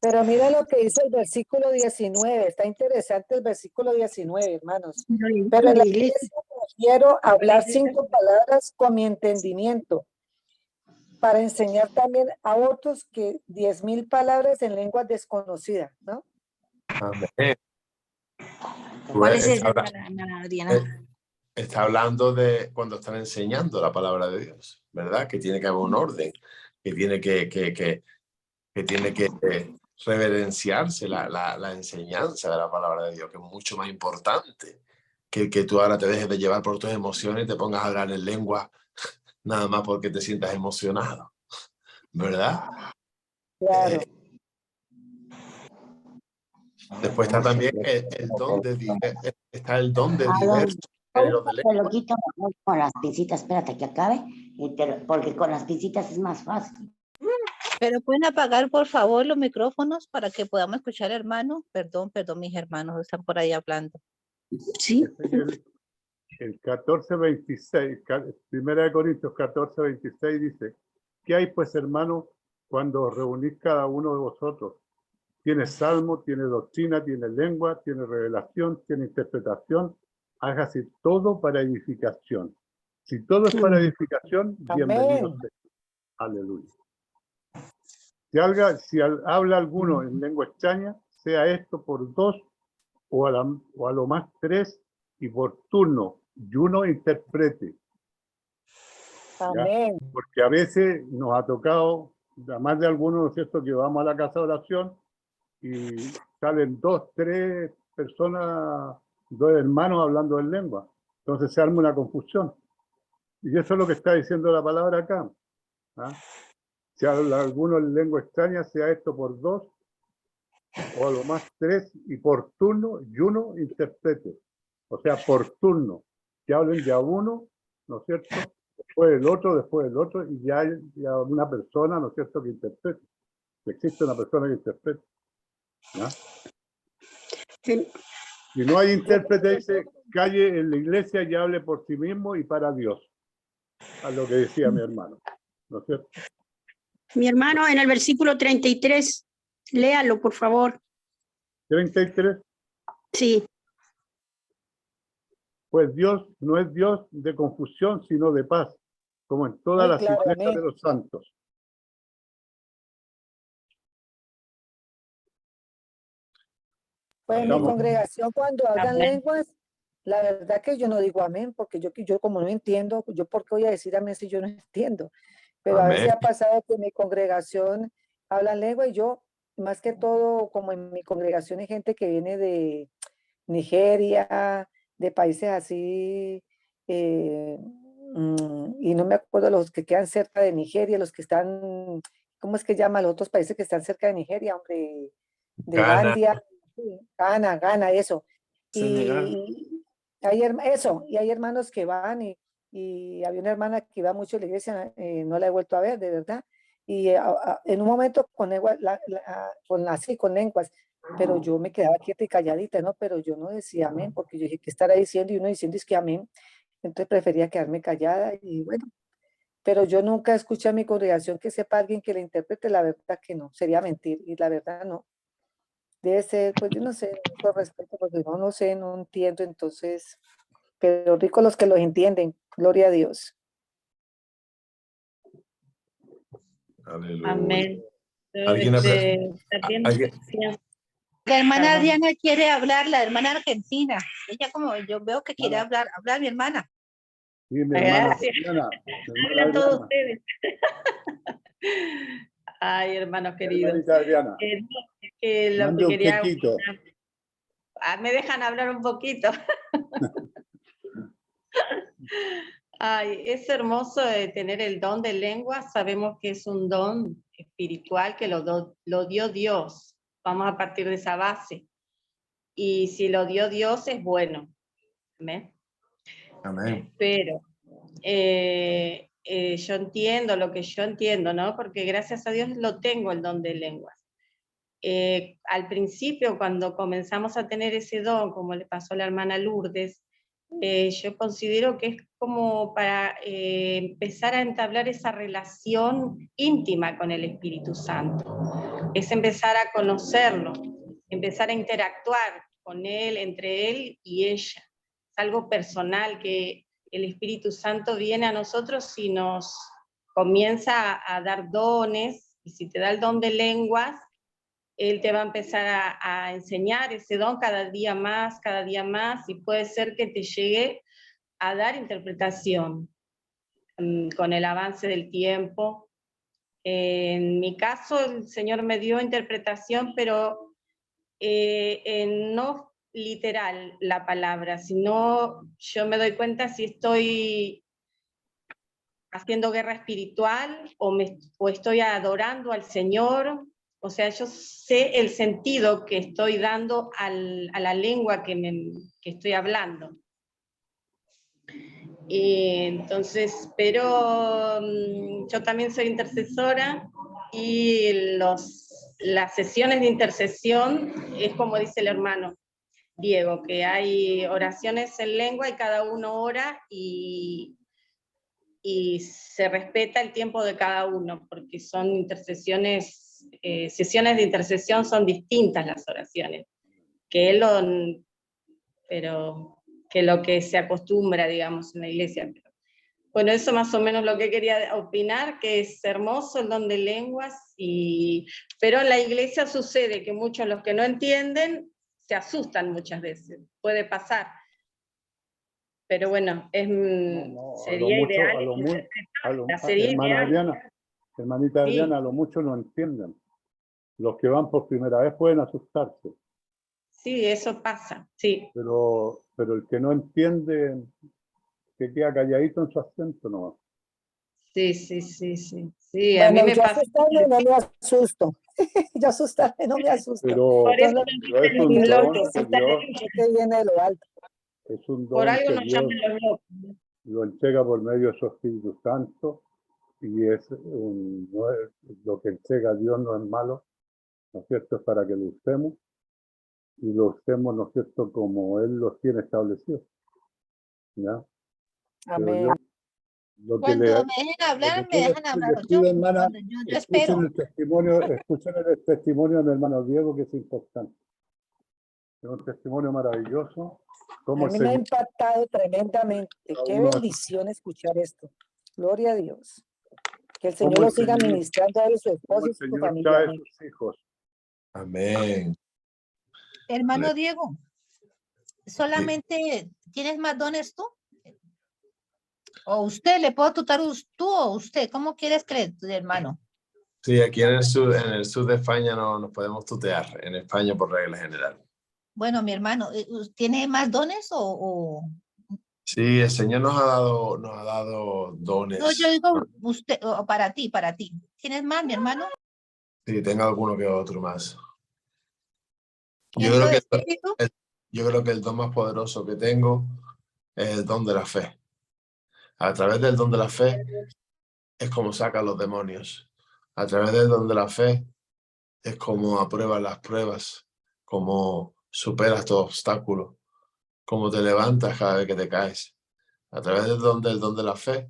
Pero mira lo que dice el versículo 19. Está interesante el versículo 19, hermanos. Pero en la iglesia prefiero hablar 5 palabras con mi entendimiento, para enseñar también a otros que 10,000 palabras en lenguas desconocidas, ¿no? Amén. ¿Cuál es Pues, esa, hermana Adriana? está hablando de cuando están enseñando la palabra de Dios, ¿verdad? Que tiene que haber un orden, que tiene que reverenciarse la enseñanza de la palabra de Dios, que es mucho más importante que tú ahora te dejes de llevar por tus emociones y te pongas a hablar en lengua nada más porque te sientas emocionado, ¿verdad? Claro. Después está también el don de está el don de diversos géneros de Te lo lengua. quito con las pisitas, espérate que acabe, porque con las pisitas es más fácil. Pero pueden apagar, por favor, los micrófonos para que podamos escuchar, hermano. Perdón, mis hermanos están por ahí hablando. Sí. El 14:26, 1 Corintios 14:26 dice: ¿qué hay pues, hermano, cuando os reunís cada uno de vosotros? Tiene salmo, tiene doctrina, tiene lengua, tiene revelación, tiene interpretación. Hágase todo para edificación. Si todo es para edificación, bienvenido sea. Aleluya. Si habla alguno en lengua extraña, sea esto por 2 o a lo más 3 y por turno, y uno interprete. Amén. Porque a veces nos ha tocado, a más de algunos, ¿no es cierto?, que vamos a la casa de oración y salen 2, 3 personas, 2 hermanos hablando en lengua. Entonces se arma una confusión. Y eso es lo que está diciendo la palabra acá. Si habla alguno en lengua extraña, sea esto por 2 o a lo más 3 y por turno, y uno interprete. O sea, por turno. Que hablen ya uno, ¿no es cierto?, después el otro, y ya hay una persona, ¿no es cierto?, que interprete. Existe una persona que interprete. ¿Ya? Sí. Si no hay intérprete, dice, calle en la iglesia y hable por sí mismo y para Dios. A lo que decía mi hermano. ¿No es cierto? Mi hermano, en el versículo 33, léalo, por favor. 33. Sí. Pues Dios no es Dios de confusión, sino de paz, como en todas las iglesias de los santos. Pues en mi congregación cuando hablan lenguas, la verdad que yo no digo amén, porque yo como no entiendo, yo por qué voy a decir amén si yo no entiendo. Pero a veces ha pasado que en mi congregación hablan lengua y yo, más que todo, como en mi congregación hay gente que viene de Nigeria, de países así, y no me acuerdo los que quedan cerca de Nigeria, los que están, ¿cómo es que llaman los otros países que están cerca de Nigeria, hombre? De Ghana. Gambia, Ghana, eso. Senegal. Y hay, y hay hermanos que van y había una hermana que iba mucho a la iglesia, no la he vuelto a ver, de verdad. Y en un momento con lenguas, pero yo me quedaba quieta y calladita, ¿no? Pero yo no decía amén, porque yo dije, ¿qué estará diciendo? Y uno diciendo es que amén. Entonces prefería quedarme callada y bueno, pero yo nunca escuché a mi congregación que sepa alguien que le interprete, la verdad que no, sería mentir, y la verdad no. Debe ser, pues yo no sé, con respeto, porque no sé, no entiendo, entonces, pero ricos los que los entienden, gloria a Dios. Aleluya. Amén. ¿Alguien La hermana Perdón. Adriana quiere hablar, la hermana argentina. Ella como yo veo que quiere hablar mi hermana. Sí, mi hermana Gracias. Adriana, Hablan todos ustedes. Ay, hermanos queridos. hermanita Adriana, Que lo mande que un quería... quequito. me dejan hablar un poquito. Ay, es hermoso tener el don de lengua. Sabemos que es un don espiritual que lo dio Dios. Vamos a partir de esa base. Y si lo dio Dios es bueno. ¿Amén? Amén. Pero yo entiendo lo que yo entiendo, ¿no? Porque gracias a Dios lo tengo el don de lenguas. al principio, cuando comenzamos a tener ese don, como le pasó a la hermana Lourdes, yo considero que es como para empezar a entablar esa relación íntima con el Espíritu Santo. Es empezar a conocerlo, empezar a interactuar con él, entre él y ella. Es algo personal que el Espíritu Santo viene a nosotros y nos comienza a dar dones, y si te da el don de lenguas, él te va a empezar a enseñar ese don cada día más, y puede ser que te llegue a dar interpretación con el avance del tiempo. En mi caso, el Señor me dio interpretación, pero no literal la palabra, sino yo me doy cuenta si estoy haciendo guerra espiritual o estoy adorando al Señor. O sea, yo sé el sentido que estoy dando a la lengua que estoy hablando. Entonces, pero yo también soy intercesora y las sesiones de intercesión es como dice el hermano Diego, que hay oraciones en lengua y cada uno ora y se respeta el tiempo de cada uno, porque son intercesiones, sesiones de intercesión son distintas las oraciones, pero que lo que se acostumbra, digamos, en la iglesia. Bueno, eso más o menos lo que quería opinar, que es hermoso el don de lenguas, pero en la iglesia sucede que muchos los que no entienden se asustan muchas veces, puede pasar. Pero bueno, sería ideal. Hermanita Adriana, a lo mucho no entienden. Los que van por primera vez pueden asustarse. Sí, eso pasa, sí. Pero el que no entiende, que queda calladito en su asiento, ¿no? Sí. Sí, bueno, a mí me yo pasa. Asustarme no me asusto. Yo asustarme no me asusto. Pero es un don que Dios, que viene de lo alto. Es un Por don algo que nos Dios llaman los locos. lo entrega por medio de su Espíritu Santo, y lo que entrega a Dios no es malo, ¿no es cierto? Es para que lo usemos, y lo usemos, ¿no es cierto?, como Él los tiene establecidos. ¿Ya? Amén. Cuando me dejen hablar, me dejan hablar. Yo espero. Escuchen el testimonio de mi hermano Diego, que es importante. Es un testimonio maravilloso. A mí me ha impactado tremendamente. Qué bendición escuchar esto. Gloria a Dios. Que el Señor lo siga ministrando a él, su esposo y su familia. Amén. Amén. Hermano Diego, ¿solamente tienes más dones tú? ¿O usted le puedo tutar tú o usted? ¿Cómo quieres creer, hermano? Sí, aquí en el sur de España no nos podemos tutear, en España por regla general. Bueno, mi hermano, ¿tiene más dones o...? Sí, el Señor nos ha dado dones. No, yo digo usted, o para ti. ¿Tienes más, mi hermano? Sí, tengo alguno que otro más. Yo creo que el don más poderoso que tengo es el don de la fe. A través del don de la fe es como saca los demonios. A través del don de la fe es como apruebas las pruebas, como superas todo obstáculo, como te levantas cada vez que te caes. A través del don de la fe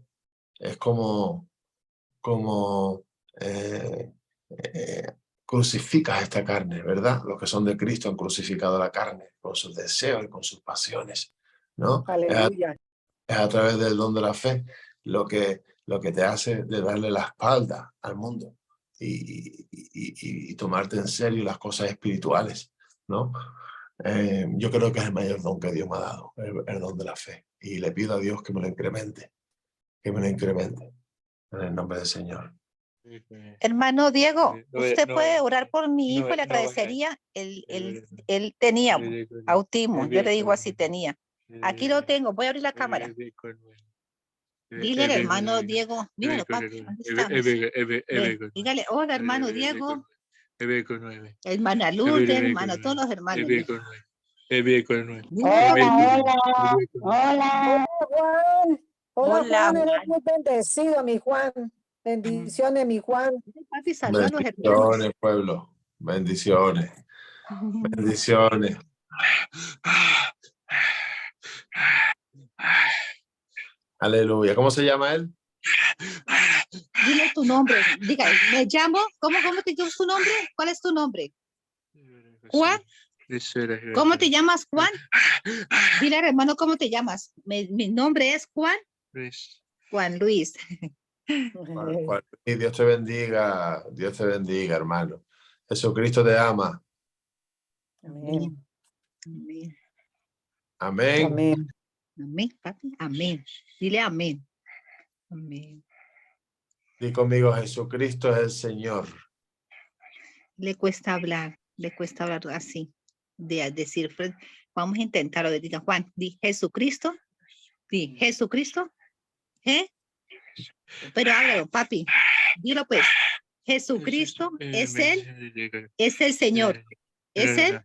es como crucificas esta carne, ¿verdad? Los que son de Cristo han crucificado la carne con sus deseos y con sus pasiones, ¿no? Aleluya. Es a través del don de la fe lo que te hace de darle la espalda al mundo y tomarte en serio las cosas espirituales, ¿no? Yo creo que es el mayor don que Dios me ha dado, el don de la fe. Y le pido a Dios que me lo incremente, en el nombre del Señor. Hermano Diego, usted puede orar por mi hijo, le agradecería. Él tenía autismo, yo le digo así, tenía. Aquí lo tengo, voy a abrir la cámara. Dile al hermano Diego, dígalo, papi, ¿dónde estamos? Dígale, hola hermano Diego, hermana Lourdes, hermano, todos los hermanos. Hola, Juan. Hola, Juan, eres muy bendecido, mi Juan. Bendiciones, mi Juan. Papi, saluda a los hermanos. Bendiciones, pueblo. Bendiciones. Bendiciones. Aleluya. ¿Cómo se llama él? Dile tu nombre. Diga, me llamo. ¿Cómo te llamas tu nombre? ¿Cuál es tu nombre? Juan. ¿Cómo te llamas, Juan? Dile, hermano, ¿cómo te llamas? Mi nombre es Juan. Luis. Juan Luis. Y Dios te bendiga, hermano. Jesucristo te ama. Amén. Amén. Amén. Amén. Amén, papi. Amén. Dile amén. Amén. Di conmigo, Jesucristo es el Señor. Le cuesta hablar así, de decir, vamos a intentarlo, diga Juan, di Jesucristo, ¿eh? Pero háblalo, papi, dilo pues, Jesucristo es el Señor, es él.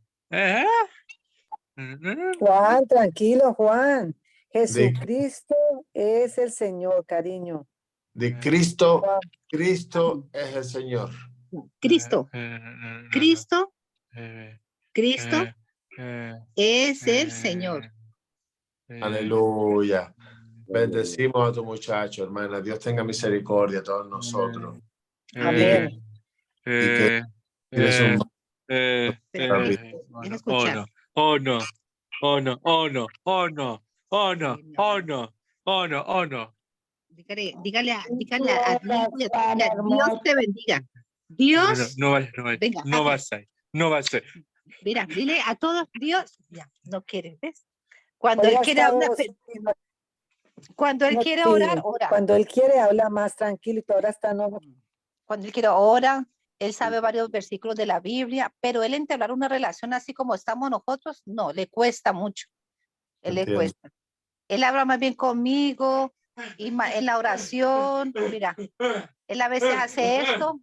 Juan, tranquilo, Juan. Jesucristo es el Señor, cariño. De Cristo, Cristo es el Señor. Cristo es el Señor. Aleluya. Bendecimos a tu muchacho, hermana. Dios tenga misericordia a todos nosotros. Amén. Y que tienes un... Dígale a Dios te bendiga. Dios, venga, no va a ser. Mira, dile a todos, Dios, ya, no quiere, ¿ves? Cuando Hoy él ha quiere estado- hablar, cuando él no, quiere sí, orar, ora. Cuando él quiere habla más tranquilito, ahora está no. Cuando él quiere orar, él sabe varios versículos de la Biblia, pero él entablar una relación así como estamos nosotros, no, le cuesta mucho. Él le Entiendo. cuesta. Él habla más bien conmigo y en la oración, mira, él a veces hace esto.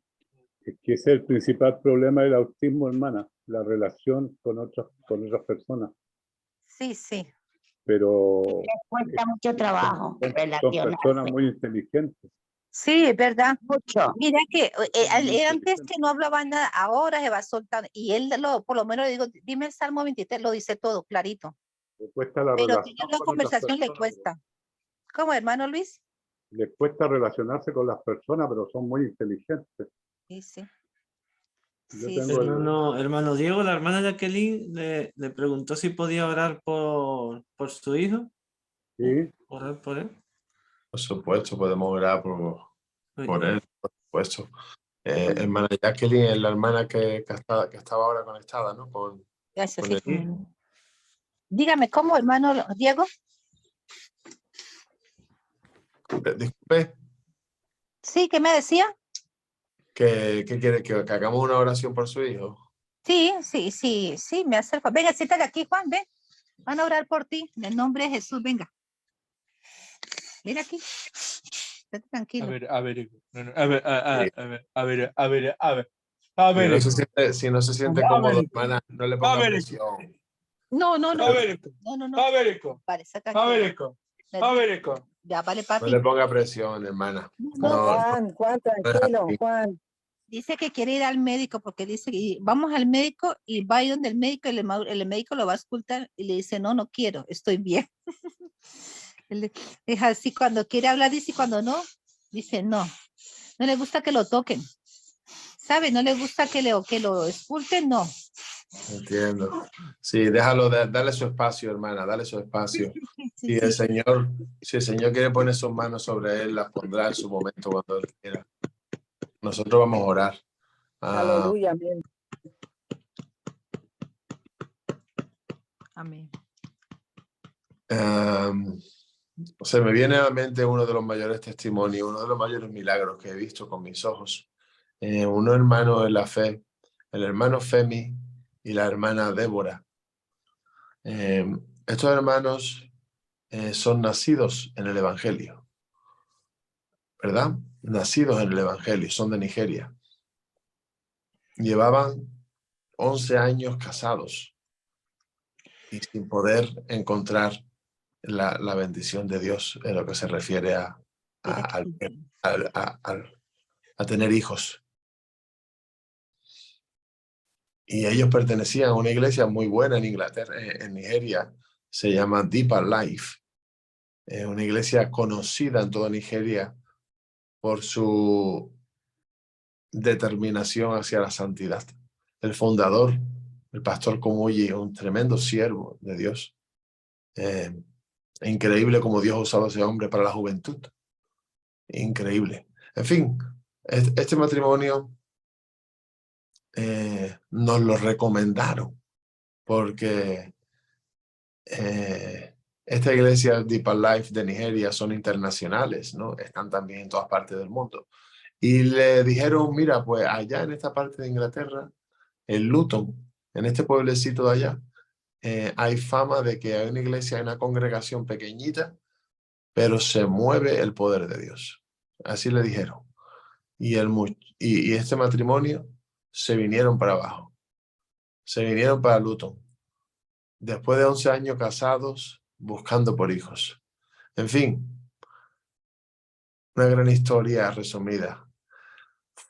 Es que ese es el principal problema del autismo, hermana, la relación con otras personas. Sí, sí. Pero Cuesta mucho trabajo son relacionarse. personas muy inteligentes. Sí, es verdad. Mucho. Mira que él antes que no hablaba nada, ahora se va soltando. Y él por lo menos le digo, dime el Salmo 23, lo dice todo clarito. Le cuesta la Pero relación tener la con otras conversación le personas. cuesta. ¿Cómo, hermano Luis? Les cuesta relacionarse con las personas, pero son muy inteligentes. Sí, sí. Yo Sí, tengo sí. Hermano Diego, la hermana Jacqueline le preguntó si podía orar por su hijo. Sí. Orar por él. Por supuesto, podemos orar por él, por supuesto. Hermana Jacqueline es la hermana que estaba ahora conectada, ¿no? Gracias, con sí. el- Dígame, ¿cómo, hermano Diego? Disculpe, Sí, ¿qué me decía? ¿qué quiere? ¿Que hagamos una oración por su hijo? Sí, me acerco. Venga, siéntate aquí, Juan, ven. Van a orar por ti, en el nombre de Jesús, venga. Ven aquí. Estate tranquilo. Si no se siente cómodo, hermana, no le ponga presión. No. Vale, está tranquilo. Ya, vale, No papi. le ponga presión, hermana. No, Juan, tranquilo, Juan. dice que quiere ir al médico porque dice, vamos al médico y va a ir donde el médico y el médico lo va a escuchar y le dice, no quiero, estoy bien. Es así, cuando quiere hablar dice, y cuando no, dice no le gusta que lo toquen, ¿sabe? No le gusta que lo expulten, no. Entiendo. Sí, déjalo, dale su espacio, hermana, dale su espacio. Sí, Si el Señor quiere poner sus manos sobre él, las pondrá en su momento cuando él quiera. Nosotros vamos a orar. Aleluya, amén. Amén. Se me viene a la mente uno de los mayores testimonios, uno de los mayores milagros que he visto con mis ojos. Unos hermanos en la fe, el hermano Femi y la hermana Débora. Estos hermanos son nacidos en el Evangelio, ¿verdad? Nacidos en el Evangelio, son de Nigeria. Llevaban 11 años casados y sin poder encontrar la bendición de Dios en lo que se refiere a tener hijos. Y ellos pertenecían a una iglesia muy buena en Inglaterra, en Nigeria. Se llama Deeper Life. Es una iglesia conocida en toda Nigeria por su determinación hacia la santidad. El fundador, el pastor Kumuyi, un tremendo siervo de Dios. Increíble como Dios ha usado a ese hombre para la juventud. Increíble. En fin, este matrimonio nos lo recomendaron porque esta iglesia Deeper Life de Nigeria son internacionales, ¿no? Están también en todas partes del mundo. Y le dijeron, mira, pues allá en esta parte de Inglaterra, en Luton, en este pueblecito de allá, hay fama de que hay una iglesia, hay una congregación pequeñita, pero se mueve el poder de Dios. Así le dijeron. Y este matrimonio se vinieron para abajo. Se vinieron para Luton. Después de 11 años casados, buscando por hijos. En fin, una gran historia resumida.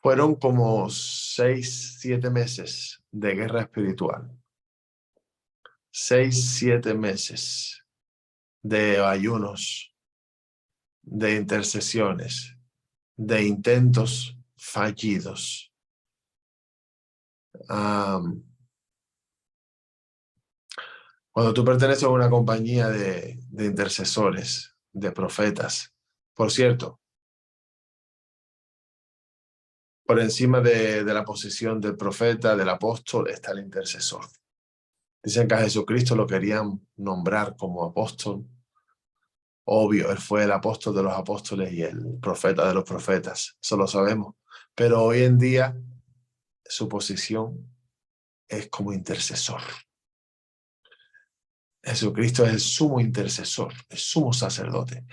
Fueron como 6, 7 meses de guerra espiritual. 6, 7 meses de ayunos, de intercesiones, de intentos fallidos. Cuando tú perteneces a una compañía de intercesores, de profetas, por cierto, por encima de la posición del profeta, del apóstol, está el intercesor. Dicen que a Jesucristo lo querían nombrar como apóstol. Obvio, él fue el apóstol de los apóstoles y el profeta de los profetas. Eso lo sabemos. Pero hoy en día su posición es como intercesor. Jesucristo es el sumo intercesor, el sumo sacerdote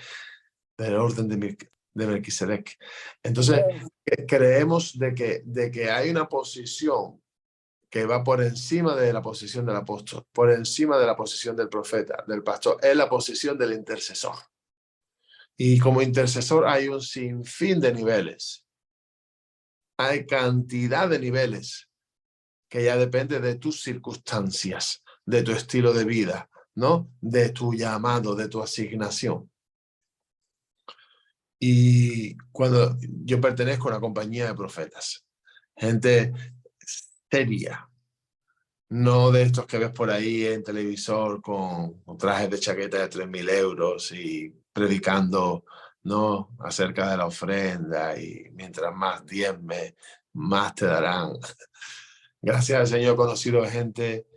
del orden de Melquisedec. Entonces, creemos de que hay una posición que va por encima de la posición del apóstol, por encima de la posición del profeta, del pastor, es la posición del intercesor. Y como intercesor hay un sinfín de niveles. Hay cantidad de niveles que ya depende de tus circunstancias, de tu estilo de vida, ¿no? De tu llamado, de tu asignación. Y cuando yo pertenezco a una compañía de profetas, gente seria, no de estos que ves por ahí en televisor con trajes de chaqueta de 3.000 euros y predicando, ¿no? Acerca de la ofrenda y mientras más diezme, más te darán. Gracias al Señor he conocido gente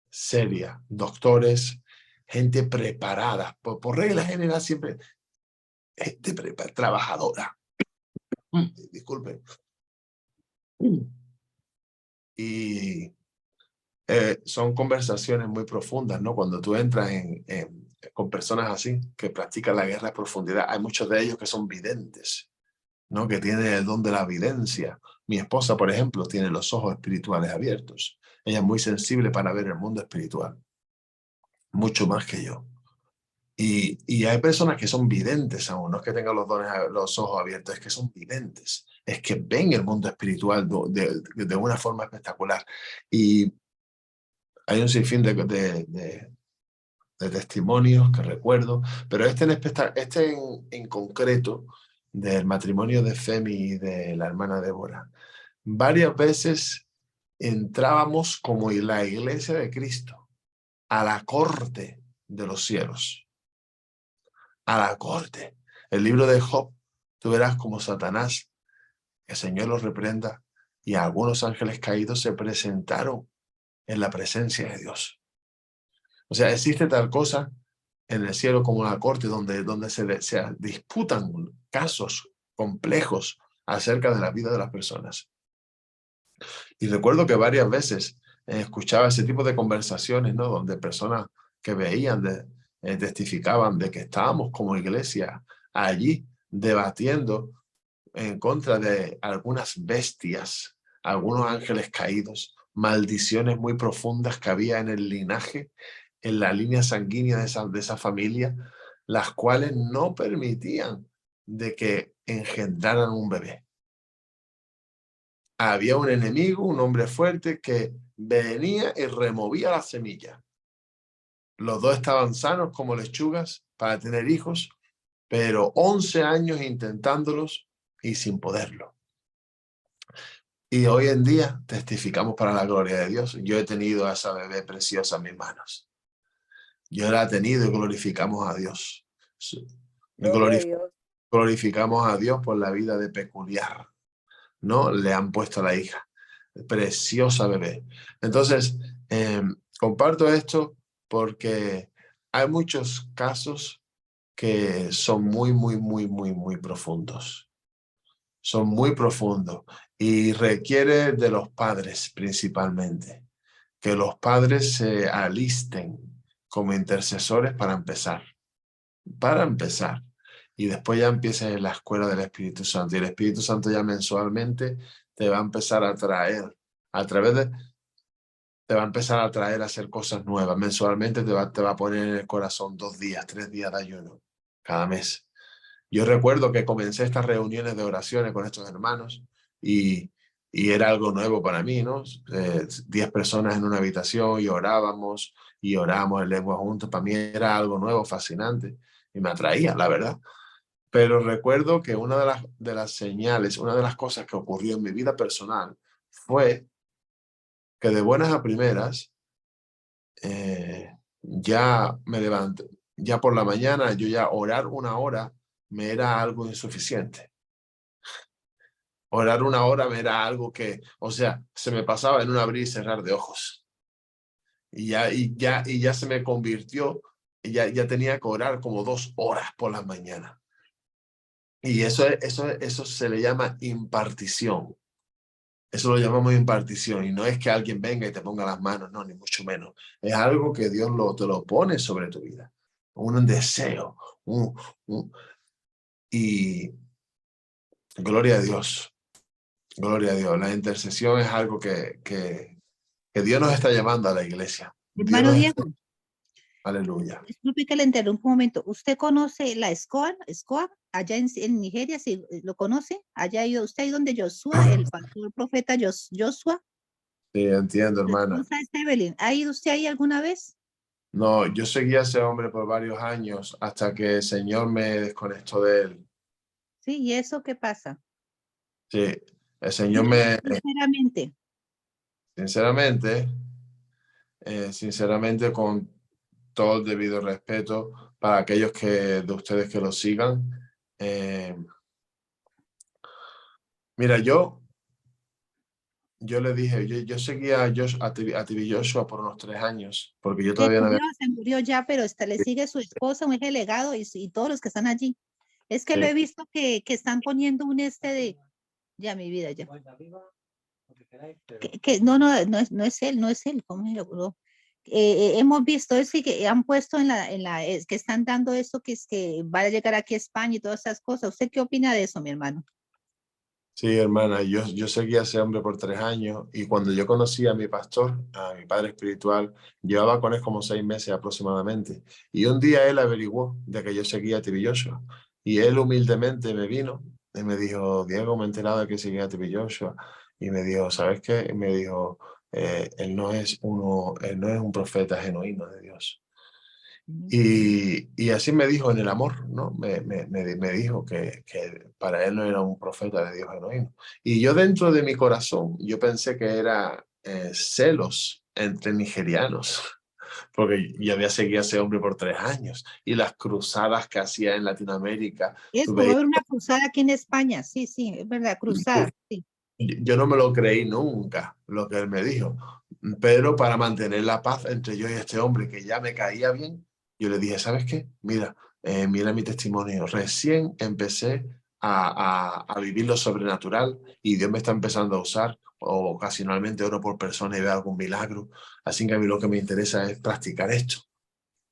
seria, doctores, gente preparada, por regla general siempre, gente trabajadora. Disculpen. Y son conversaciones muy profundas, ¿no? Cuando tú entras con personas así, que practican la guerra a profundidad, hay muchos de ellos que son videntes, ¿no? Que tienen el don de la videncia. Mi esposa, por ejemplo, tiene los ojos espirituales abiertos. Ella es muy sensible para ver el mundo espiritual. Mucho más que yo. Y hay personas que son videntes aún, no es que tengan los ojos abiertos, es que son videntes. Es que ven el mundo espiritual de una forma espectacular. Y hay un sinfín de testimonios que recuerdo, pero este en concreto, del matrimonio de Femi y de la hermana Débora, varias veces entrábamos como la iglesia de Cristo a la corte de los cielos. A la corte. El libro de Job, tú verás como Satanás, que el Señor los reprenda, y algunos ángeles caídos se presentaron en la presencia de Dios. O sea, existe tal cosa en el cielo como la corte donde se disputan casos complejos acerca de la vida de las personas. Y recuerdo que varias veces escuchaba ese tipo de conversaciones, ¿no? Donde personas que veían, testificaban de que estábamos como iglesia allí debatiendo en contra de algunas bestias, algunos ángeles caídos, maldiciones muy profundas que había en el linaje, en la línea sanguínea de esa familia, las cuales no permitían de que engendraran un bebé. había un enemigo, un hombre fuerte que venía y removía la semilla. Los dos estaban sanos como lechugas para tener hijos, pero 11 años intentándolos y sin poderlo. Y hoy en día testificamos para la gloria de Dios. Yo he tenido a esa bebé preciosa en mis manos. Yo la he tenido y glorificamos a Dios. Gloria a Dios. Glorificamos a Dios por la vida de peculiar, ¿no? Le han puesto a la hija. Preciosa bebé. Entonces, comparto esto porque hay muchos casos que son muy profundos. Son muy profundos y requiere de los padres principalmente. Que los padres se alisten como intercesores para empezar. Para empezar. Y después ya empieza en la escuela del Espíritu Santo. Y el Espíritu Santo ya mensualmente te va a empezar a traer, a través de, te va a empezar a traer a hacer cosas nuevas. Mensualmente te va a poner en el corazón 2 días, 3 días de ayuno cada mes. Yo recuerdo que comencé estas reuniones de oraciones con estos hermanos y era algo nuevo para mí, ¿no? 10 personas en una habitación y orábamos y oramos en lengua juntos. Para mí era algo nuevo, fascinante y me atraía, la verdad. Pero recuerdo que una de las señales, una de las cosas que ocurrió en mi vida personal fue que de buenas a primeras ya me levanté, ya por la mañana yo ya orar 1 hora me era algo insuficiente. Orar 1 hora me era algo que, o sea, se me pasaba en un abrir y cerrar de ojos. Y ya se me convirtió, ya tenía que orar como 2 horas por la mañana. Y eso se le llama impartición. Eso lo llamamos impartición. Y no es que alguien venga y te ponga las manos, no, ni mucho menos. Es algo que Dios te lo pone sobre tu vida. Un deseo. Y gloria a Dios. Gloria a Dios. La intercesión es algo que Dios nos está llamando a la iglesia. Hermano Diego. Aleluya. Disculpe que le interrumpa un momento. ¿Usted conoce la SCOAN allá en Nigeria? ¿Sí lo conoce? Allá usted ahí donde Josué, el pastor profeta Joshua. Sí, entiendo, hermana. ¿Ha ido usted ahí alguna vez? No, yo seguí a ese hombre por varios años hasta que el Señor me desconectó de él. Sí, ¿y eso qué pasa? Sí, el Señor me... Sinceramente, con todo el debido respeto para aquellos de ustedes que lo sigan. Mira, yo le dije, yo seguía a TV Joshua por unos 3 años, porque yo todavía no había... Se murió ya, pero le sigue su esposa, un delegado y todos los que están allí. Es que lo he visto que están poniendo un ya mi vida, ya. No es él, ¿cómo me logró? Hemos visto eso y que han puesto que están dando eso, que es que va a llegar aquí a España y todas esas cosas. ¿Usted qué opina de eso, mi hermano? Sí, hermana, yo seguí a ese hombre por 3 años y cuando yo conocí a mi pastor, a mi padre espiritual, llevaba con él como 6 meses aproximadamente. Y un día él averiguó de que yo seguía a TV Joshua y él humildemente me vino y me dijo, Diego, me he enterado de que seguía a TV Joshua. Y me dijo, ¿sabes qué? Y me dijo, él no es un profeta genuino de Dios. Y así me dijo en el amor, ¿no? Me dijo que para él no era un profeta de Dios genuino. Y yo dentro de mi corazón, yo pensé que era celos entre nigerianos, porque yo había seguido a ese hombre por 3 años. Y las cruzadas que hacía en Latinoamérica. Va a haber una cruzada aquí en España, sí, es verdad, cruzada, sí. Yo no me lo creí nunca, lo que él me dijo. Pero para mantener la paz entre yo y este hombre que ya me caía bien, yo le dije, ¿sabes qué? Mira mi testimonio. Recién empecé a vivir lo sobrenatural y Dios me está empezando a usar. O ocasionalmente oro por personas y veo algún milagro. Así que a mí lo que me interesa es practicar esto.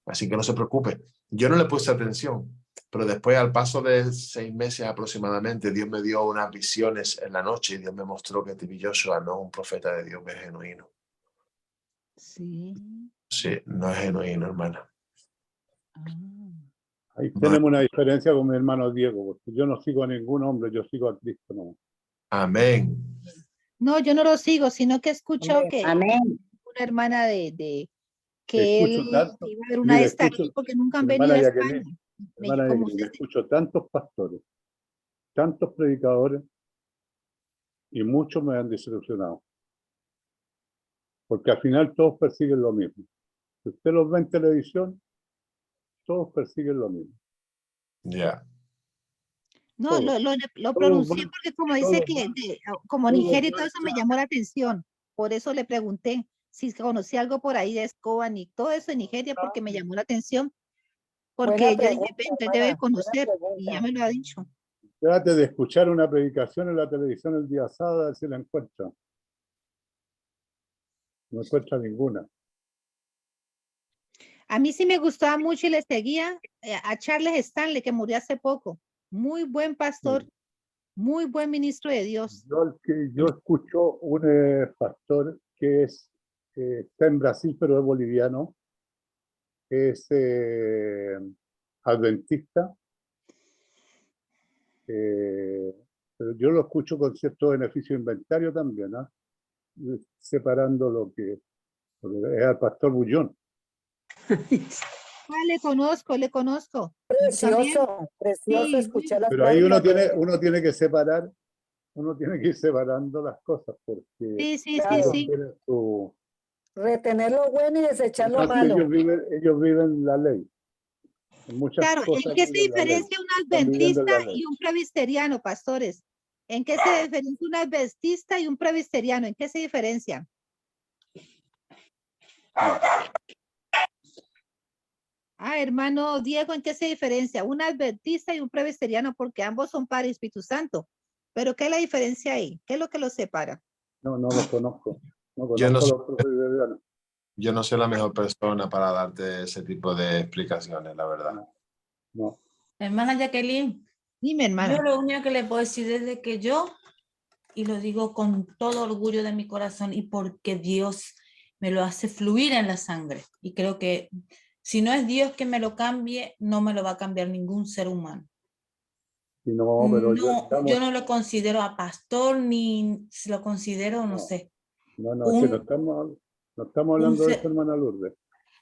Así que no se preocupe. Yo no le puse atención, pero después, al paso de 6 meses aproximadamente, Dios me dio unas visiones en la noche y Dios me mostró que TV Joshua no es un profeta de Dios, es genuino. Sí. Sí, no es genuino, hermana. Ahí tenemos una diferencia con mi hermano Diego, porque yo no sigo a ningún hombre, yo sigo a Cristo, ¿no? Amén. No, yo no lo sigo, sino que escucho Amén. que Amén. una hermana de que él Escucho tanto, iba a ver una mire, de estas escucho, porque nunca han venido hermana a España. Jacqueline, hermana Como Jacqueline, usted, escucho tantos pastores, tantos predicadores, y muchos me han desilusionado. Porque al final todos persiguen lo mismo. Si usted los ve en televisión, todos persiguen lo mismo. Ya. no, Todos. lo Todos pronuncié van, porque como dice todos que van, como todos Nigeria y todo van. eso me llamó la atención. Por eso le pregunté si conocía algo por ahí de Escoban y todo eso de Nigeria porque me llamó la atención. Buena Porque yo dije, pregunta, "Ve, usted hermana, debe buena conocer", y ya pregunta. me lo ha dicho. Trate de escuchar una predicación en la televisión el día sábado, a ver si la encuentra. No encuentra ninguna. A mí sí me gustaba mucho y le seguía a Charles Stanley, que murió hace poco. Muy buen pastor, muy buen ministro de Dios. Yo escucho un pastor que está en Brasil, pero es boliviano. Es adventista. Pero yo lo escucho con cierto beneficio inventario también, ¿no? Separando lo que es al pastor Bullón. Ah, le conozco. Precioso, precioso Sí, escuchar las Pero ahí uno prédicas de él. uno tiene que separar, uno tiene que ir separando las cosas, porque sí, Claro. sí. tienen su... Retener lo bueno y desechar lo Además, malo. ellos viven la ley. En muchas Claro, cosas ¿en qué se viven la ley. diferencia un Están viviendo en adventista la ley. y un presbiteriano, pastores? ¿En qué se diferencia un adventista y un presbiteriano? ¿En qué se diferencia? Ah, hermano Diego, ¿en qué se diferencia un adventista y un presbiteriano? Porque ambos son Padre y Espíritu Santo. ¿Pero qué es la diferencia ahí? ¿Qué es lo que los separa? No los conozco. No Yo no, conozco los presbiterianos. yo no soy la mejor persona para darte ese tipo de explicaciones, la verdad. No. Hermana Jacqueline, Dime, hermana. yo lo único que le puedo decir es que yo, y lo digo con todo orgullo de mi corazón y porque Dios me lo hace fluir en la sangre. Y creo que si no es Dios que me lo cambie, no me lo va a cambiar ningún ser humano. No, pero yo no lo considero a pastor ni se lo considero, no sé. No, que no estamos hablando de eso, hermana Lourdes.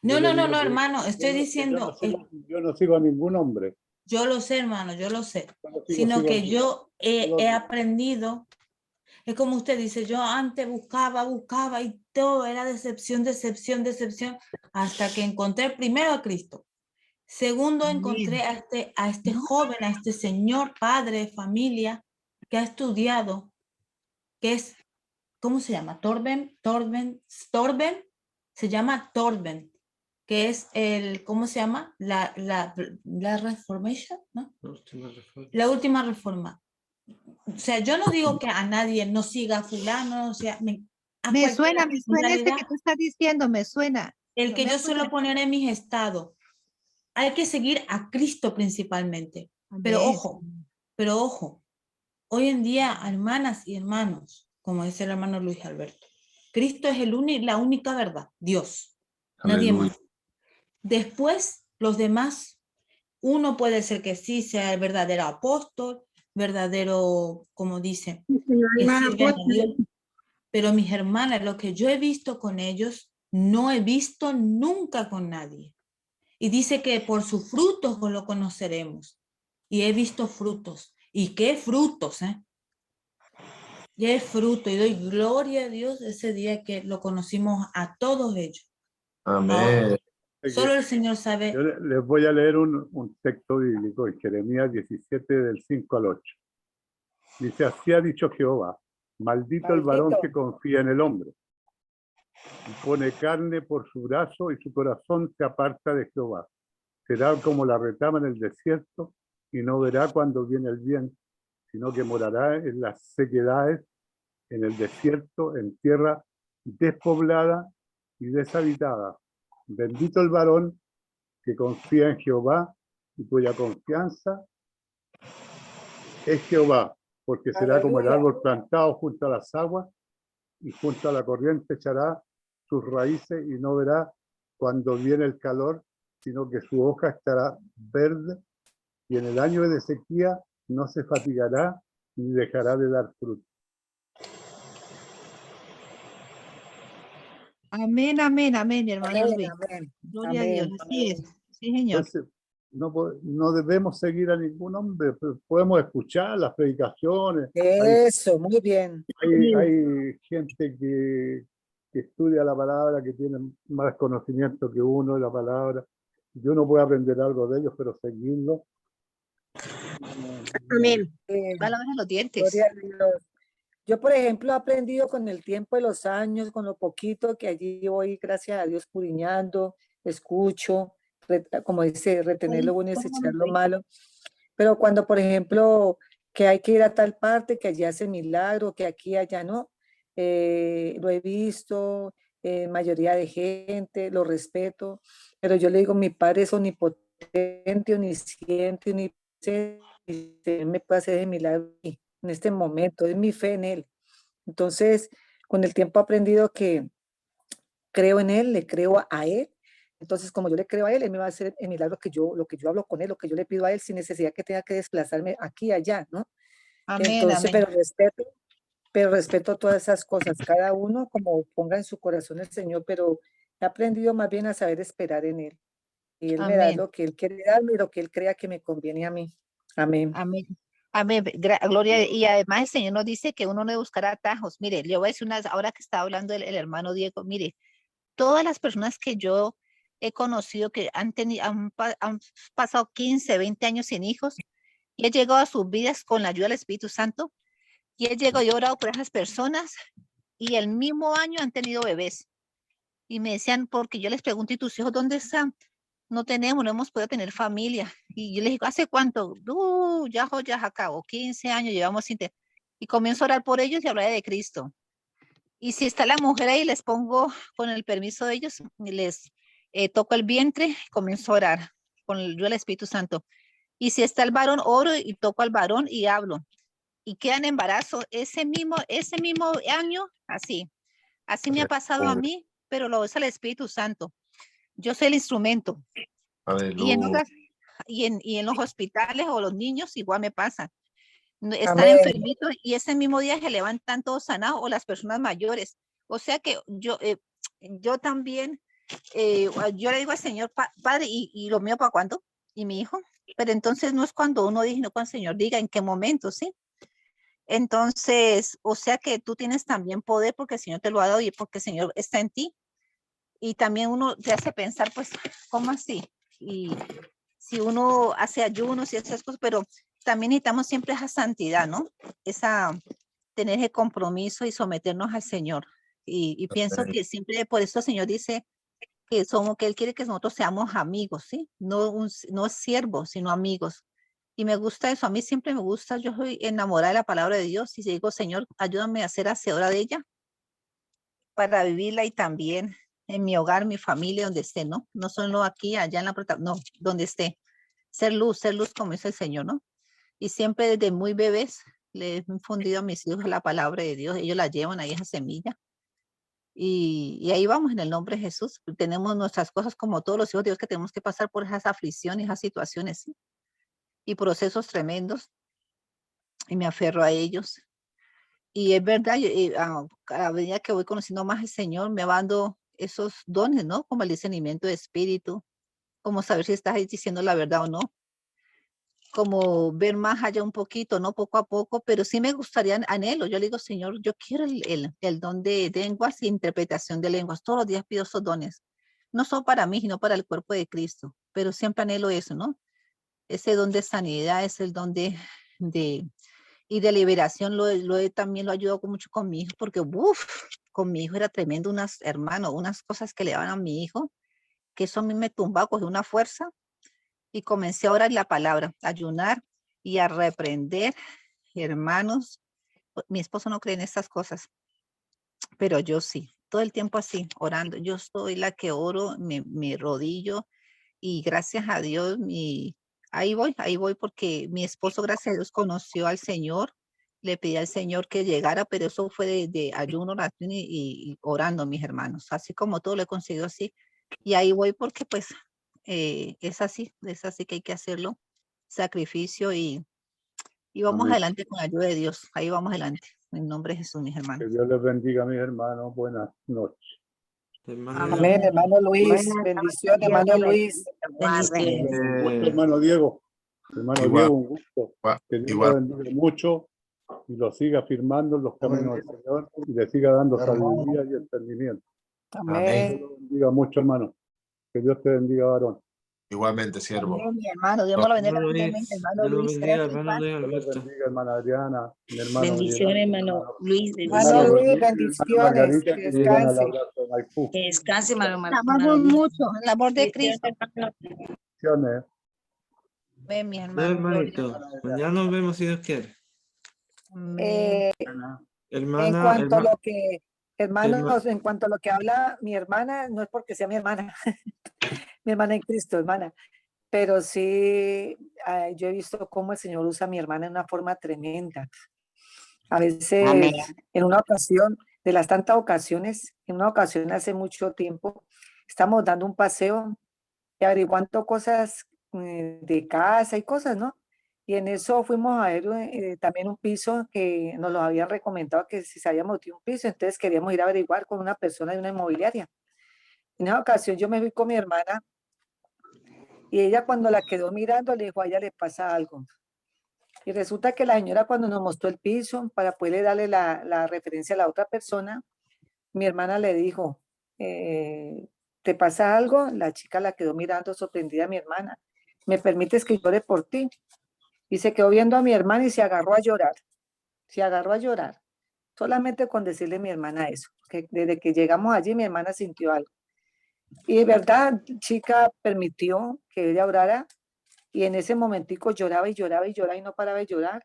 No, hermano, estoy diciendo... Yo no sigo a ningún hombre. Yo lo sé, hermano, yo lo sé. Sigo Que yo he aprendido, es como usted dice, yo antes buscaba y todo era decepción, hasta que encontré primero a Cristo. Segundo, encontré a este joven, a este señor padre de familia que ha estudiado, que es, ¿cómo se llama? Torben, se llama Torben, que es ¿cómo se llama? La Reformation, ¿no? La última reforma. O sea, yo no digo que a nadie no siga a fulano, o sea, me suena ese que tú estás diciendo, me suena. El que yo suelo poner en mis estados. Hay que seguir a Cristo principalmente. Pero ojo, hoy en día, hermanas y hermanos, como dice el hermano Luis Alberto, Cristo es la única verdad, Dios, nadie más. Después, los demás, uno puede ser que sí sea el verdadero apóstol, verdadero, como dice, que sirven a Dios. Pero mis hermanas, lo que yo he visto con ellos, no he visto nunca con nadie. Y dice que por sus frutos lo conoceremos. Y he visto frutos. ¿Y qué frutos, Y es fruto. Y doy gloria a Dios ese día que lo conocimos a todos ellos. Amén. Ahora, solo el Señor sabe. Yo les voy a leer un texto bíblico en Jeremías 17, del 5 al 8. Dice, así ha dicho Jehová, maldito el varón que confía en el hombre y pone carne por su brazo y su corazón se aparta de Jehová. Será como la retama en el desierto y no verá cuando viene el bien, sino que morará en las sequedades, en el desierto, en tierra despoblada y deshabitada. Bendito el varón que confía en Jehová y cuya confianza es Jehová, porque será como el árbol plantado junto a las aguas y junto a la corriente echará sus raíces y no verá cuando viene el calor, sino que su hoja estará verde y en el año de sequía no se fatigará ni dejará de dar fruto. Amén, amén, amén, mi hermano Amén, Luis. amén, Gloria a Dios, amén. así es. Sí, señor. Entonces, no debemos seguir a ningún hombre, podemos escuchar las predicaciones. Eso, muy bien. Hay gente que estudia la palabra, que tiene más conocimiento que uno de la palabra. Yo no puedo aprender algo de ellos, pero seguirlo. Amén. Va a lavar los dientes. Gloria a Dios. Yo, por ejemplo, he aprendido con el tiempo de los años, con lo poquito que allí voy, gracias a Dios, puriñando, escucho, como dice, retener lo bueno y desechar lo malo. Pero cuando, por ejemplo, que hay que ir a tal parte, que allí hace milagro, que aquí, allá no, lo he visto, mayoría de gente, lo respeto, pero yo le digo, mi Padre es omnipotente, omnisciente, y me puede hacer el milagro aquí, en este momento, es mi fe en Él. Entonces, con el tiempo he aprendido que creo en Él, le creo a Él. Entonces, como yo le creo a Él, Él me va a hacer el milagro lo que yo hablo con Él, lo que yo le pido a Él, sin necesidad que tenga que desplazarme aquí y allá, ¿no? Amén, Entonces, amén. pero respeto todas esas cosas, cada uno como ponga en su corazón el Señor, pero he aprendido más bien a saber esperar en Él. Y Él me da Amén. lo que Él quiere darme y lo que Él crea que me conviene a mí. Amén. Amén. Amén. Gloria. Y además el Señor nos dice que uno no debe buscar atajos. Mire, le voy a decir ahora que estaba hablando el hermano Diego, mire, todas las personas que yo he conocido que han pasado 15, 20 años sin hijos y he llegado a sus vidas con la ayuda del Espíritu Santo y he llegado y he orado por esas personas y el mismo año han tenido bebés. Y me decían, porque yo les pregunto, ¿y tus hijos dónde están? No tenemos, no hemos podido tener familia. Y yo les digo, ¿hace cuánto? Ya acabó, 15 años llevamos sin tener. Y comienzo a orar por ellos y hablar de Cristo. Y si está la mujer ahí, les pongo, con el permiso de ellos, les toco el vientre, comienzo a orar con el Espíritu Santo. Y si está el varón, oro y toco al varón y hablo. Y quedan en embarazo ese mismo año, así. Así me ha pasado a mí, pero lo es el Espíritu Santo. Yo soy el instrumento. Y en Aleluya. otras, y en los hospitales o los niños igual me pasa. Están Amén. enfermitos y ese mismo día se levantan todos sanados o las personas mayores. O sea que yo también, yo le digo al Señor, Padre, ¿y lo mío para cuándo? ¿Y mi hijo? Pero entonces no es cuando uno dice, no cuando el Señor diga en qué momento, ¿sí? Entonces, o sea que tú tienes también poder porque el Señor te lo ha dado y porque el Señor está en ti. Y también uno te hace pensar, pues, ¿cómo así? Y si uno hace ayunos y esas cosas, pero también necesitamos siempre esa santidad, ¿no? Tener ese compromiso y someternos al Señor. Y pienso que siempre, por eso el Señor dice que Él quiere que nosotros seamos amigos, ¿sí? No siervos, sino amigos. Y me gusta eso, a mí siempre me gusta, yo soy enamorada de la palabra de Dios y digo, Señor, ayúdame a ser hacedora de ella para vivirla y también en mi hogar, mi familia, donde esté, ¿no? No solo aquí, allá en la no, donde esté. Ser luz como dice el Señor, ¿no? Y siempre desde muy bebés le he infundido a mis hijos la palabra de Dios, ellos la llevan ahí esa semilla. Y ahí vamos en el nombre de Jesús. Tenemos nuestras cosas como todos los hijos de Dios que tenemos que pasar por esas aflicciones, esas situaciones, ¿sí? Y procesos tremendos. Y me aferro a ellos. Y es verdad, a la medida que voy conociendo más al Señor, me va dando esos dones, ¿no? Como el discernimiento de espíritu, como saber si estás diciendo la verdad o no, como ver más allá un poquito, ¿no? Poco a poco, pero sí me gustaría, anhelo, yo le digo, Señor, yo quiero el don de lenguas e interpretación de lenguas, todos los días pido esos dones, no solo para mí, sino para el cuerpo de Cristo, pero siempre anhelo eso, ¿no? Ese don de sanidad, es el don y de liberación también lo ayudó mucho con mi hijo, porque con mi hijo era tremendo, unas cosas que le daban a mi hijo, que eso a mí me tumbaba, cogí una fuerza y comencé a orar la palabra, a ayunar y a reprender, hermanos. Mi esposo no cree en estas cosas, pero yo sí, todo el tiempo así, orando. Yo soy la que oro, me rodillo y gracias a Dios, ahí voy porque mi esposo, gracias a Dios, conoció al Señor. Le pedí al Señor que llegara, pero eso fue de ayuno, oración y orando, mis hermanos. Así como todo lo he conseguido así. Y ahí voy porque pues es así que hay que hacerlo. Sacrificio y vamos Amén. adelante con la ayuda de Dios. Ahí vamos adelante. En nombre de Jesús, mis Que hermanos. Dios les bendiga, mis hermanos. Buenas noches. Amén, hermano Luis. Bendiciones, hermano Luis. Bendiciones. Hermano Diego. Hermano Diego, un gusto. Que Dios lo bendiga mucho y lo siga firmando en los caminos del Señor y le siga dando sabiduría y entendimiento. Amén. Que Dios lo bendiga mucho, hermano. Que Dios te bendiga, varón. Igualmente, siervo. Amén, mi hermano. Dios me lo bendiga Hermano grandemente, Luis, hermano Dios lo Luis. bendiga, Será su hermano Luis Dios lo Alberto. bendiga, hermana Adriana, mi hermano Bendiciones, hermano Luis. Hermano hermano Luis, Luis, hermana bendiciones. Margarita, Que que llegan al descanse. abrazo de Maipú. Que descanse, hermano Amamos Luis. mucho en la amor de Cristo. Bendiciones. Ven, mi No, hermano. hermanito. Mañana nos vemos si Dios quiere. Amén. En Hermana, cuanto a hermana, lo que, hermanos, en cuanto a lo que habla mi hermana, no es porque sea mi hermana, mi hermana en Cristo, hermana, pero sí, yo he visto cómo el Señor usa a mi hermana de una forma tremenda. A veces, Amén. en una ocasión, de las tantas ocasiones, en una ocasión hace mucho tiempo, estamos dando un paseo y averiguando cosas de casa y cosas, ¿no? Y en eso fuimos a ver también un piso que nos lo habían recomendado, que si sabíamos de un piso, entonces queríamos ir a averiguar con una persona de una inmobiliaria. En esa ocasión yo me fui con mi hermana y ella cuando la quedó mirando le dijo, a ella le pasa algo. Y resulta que la señora cuando nos mostró el piso para poderle darle la referencia a la otra persona, mi hermana le dijo, ¿te pasa algo? La chica la quedó mirando sorprendida a mi hermana. ¿Me permites que llore por ti? Y se quedó viendo a mi hermana y se agarró a llorar. Se agarró a llorar. Solamente con decirle a mi hermana eso, que desde que llegamos allí mi hermana sintió algo. Y de verdad, chica permitió que ella orara y en ese momentico lloraba y lloraba y lloraba y no paraba de llorar.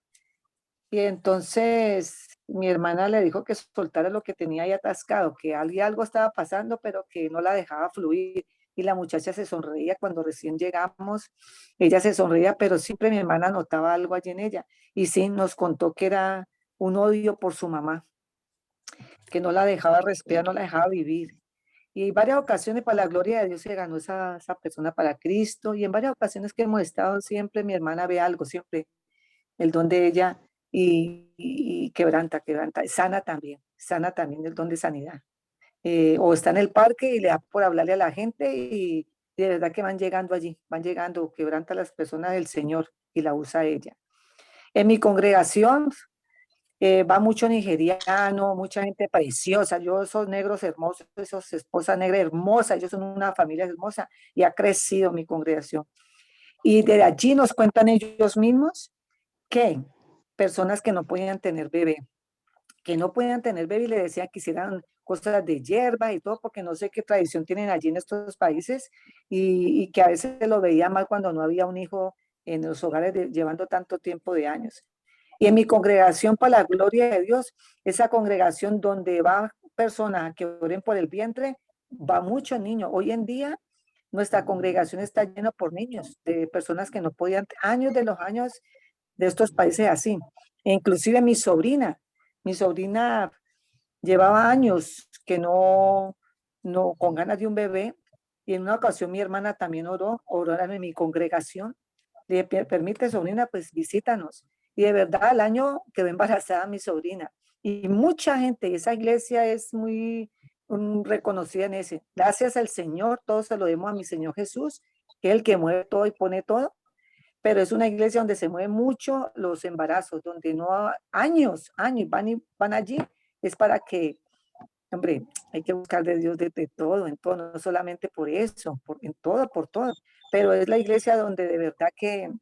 Y entonces mi hermana le dijo que soltara lo que tenía ahí atascado, que algo estaba pasando, pero que no la dejaba fluir. Y la muchacha se sonreía cuando recién llegamos, ella se sonreía, pero siempre mi hermana notaba algo allí en ella. Y sí, nos contó que era un odio por su mamá, que no la dejaba respirar, no la dejaba vivir. Y en varias ocasiones, para la gloria de Dios, se ganó esa persona para Cristo. Y en varias ocasiones que hemos estado, siempre mi hermana ve algo, siempre el don de ella y quebranta, sana también el don de sanidad. O está en el parque y le da por hablarle a la gente y de verdad que van llegando allí, van llegando, quebranta a las personas del Señor y la usa ella. En mi congregación va mucho nigeriano, mucha gente preciosa, yo esos negros hermosos, esas esposas negras hermosas, ellos son una familia hermosa y ha crecido mi congregación. Y de allí nos cuentan ellos mismos que personas que no podían tener bebé, y le decían que hicieran cosas de hierba y todo, porque no sé qué tradición tienen allí en estos países, y que a veces lo veía mal cuando no había un hijo en los hogares llevando tanto tiempo de años. Y en mi congregación, para la gloria de Dios, esa congregación donde va personas que oren por el vientre, va muchos niños. Hoy en día, nuestra congregación está llena por niños, de personas que no podían, años de los años de estos países así. E inclusive mi sobrina llevaba años que no con ganas de un bebé, y en una ocasión mi hermana también oró en mi congregación. Le dije, permite, sobrina, pues visítanos. Y de verdad, al año quedó embarazada mi sobrina. Y mucha gente, esa iglesia es muy reconocida en ese. Gracias al Señor, todo se lo demos a mi Señor Jesús, que es el que mueve todo y pone todo. Pero es una iglesia donde se mueven mucho los embarazos, donde no años, van allí, es para que, hombre, hay que buscar de Dios de todo, en todo, no solamente por eso, en todo, por todo, pero es la iglesia donde de verdad que en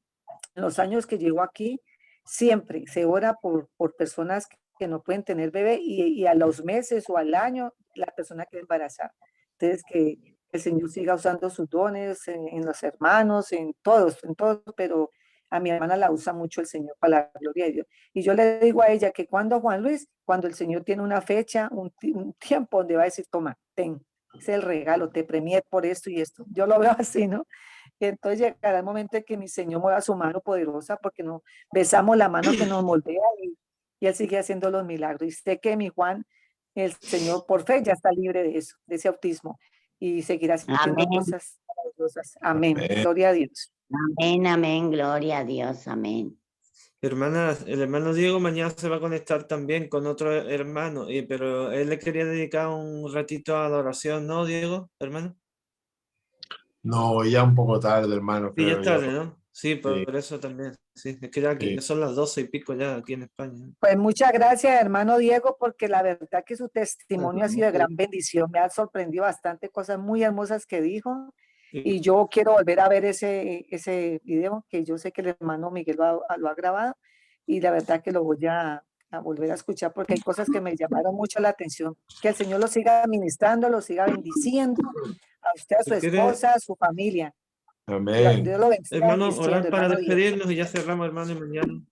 los años que llevo aquí, siempre se ora por personas que no pueden tener bebé y a los meses o al año la persona queda embarazada. Entonces, que el Señor siga usando sus dones en los hermanos, en todos, pero a mi hermana la usa mucho el Señor para la gloria de Dios. Y yo le digo a ella que cuando Juan Luis, cuando el Señor tiene una fecha, un tiempo donde va a decir, toma, ten, es el regalo, te premié por esto y esto. Yo lo veo así, ¿no? Y entonces llegará el momento en que mi Señor mueva su mano poderosa, porque no besamos la mano que nos moldea y Él sigue haciendo los milagros. Y sé que mi Juan, el Señor por fe ya está libre de eso, de ese autismo, y seguirá haciendo Amén. cosas maravillosas. Amén. Gloria a Dios. Amén, amén, gloria a Dios, amén. Hermana, el hermano Diego mañana se va a conectar también con otro hermano, pero él le quería dedicar un ratito a la oración, ¿no, Diego, hermano? No, ya un poco tarde, hermano, Sí, ya creo es yo. tarde, ¿no? Sí, por eso también. Sí, es que ya Sí. son las 12:00 ya aquí en España. Pues muchas gracias, hermano Diego, porque la verdad que su testimonio ha sido de gran bendición. Me ha sorprendido bastante cosas muy hermosas que dijo. Y yo quiero volver a ver ese video que yo sé que el hermano Miguel lo ha grabado. Y la verdad que lo voy a volver a escuchar porque hay cosas que me llamaron mucho la atención. Que el Señor lo siga ministrando, lo siga bendiciendo a usted, a su esposa, a su familia. Amén. Dios lo bendiga Hermano, bendiciendo, orar para hermano Diego. despedirnos y ya cerramos, hermano, y mañana.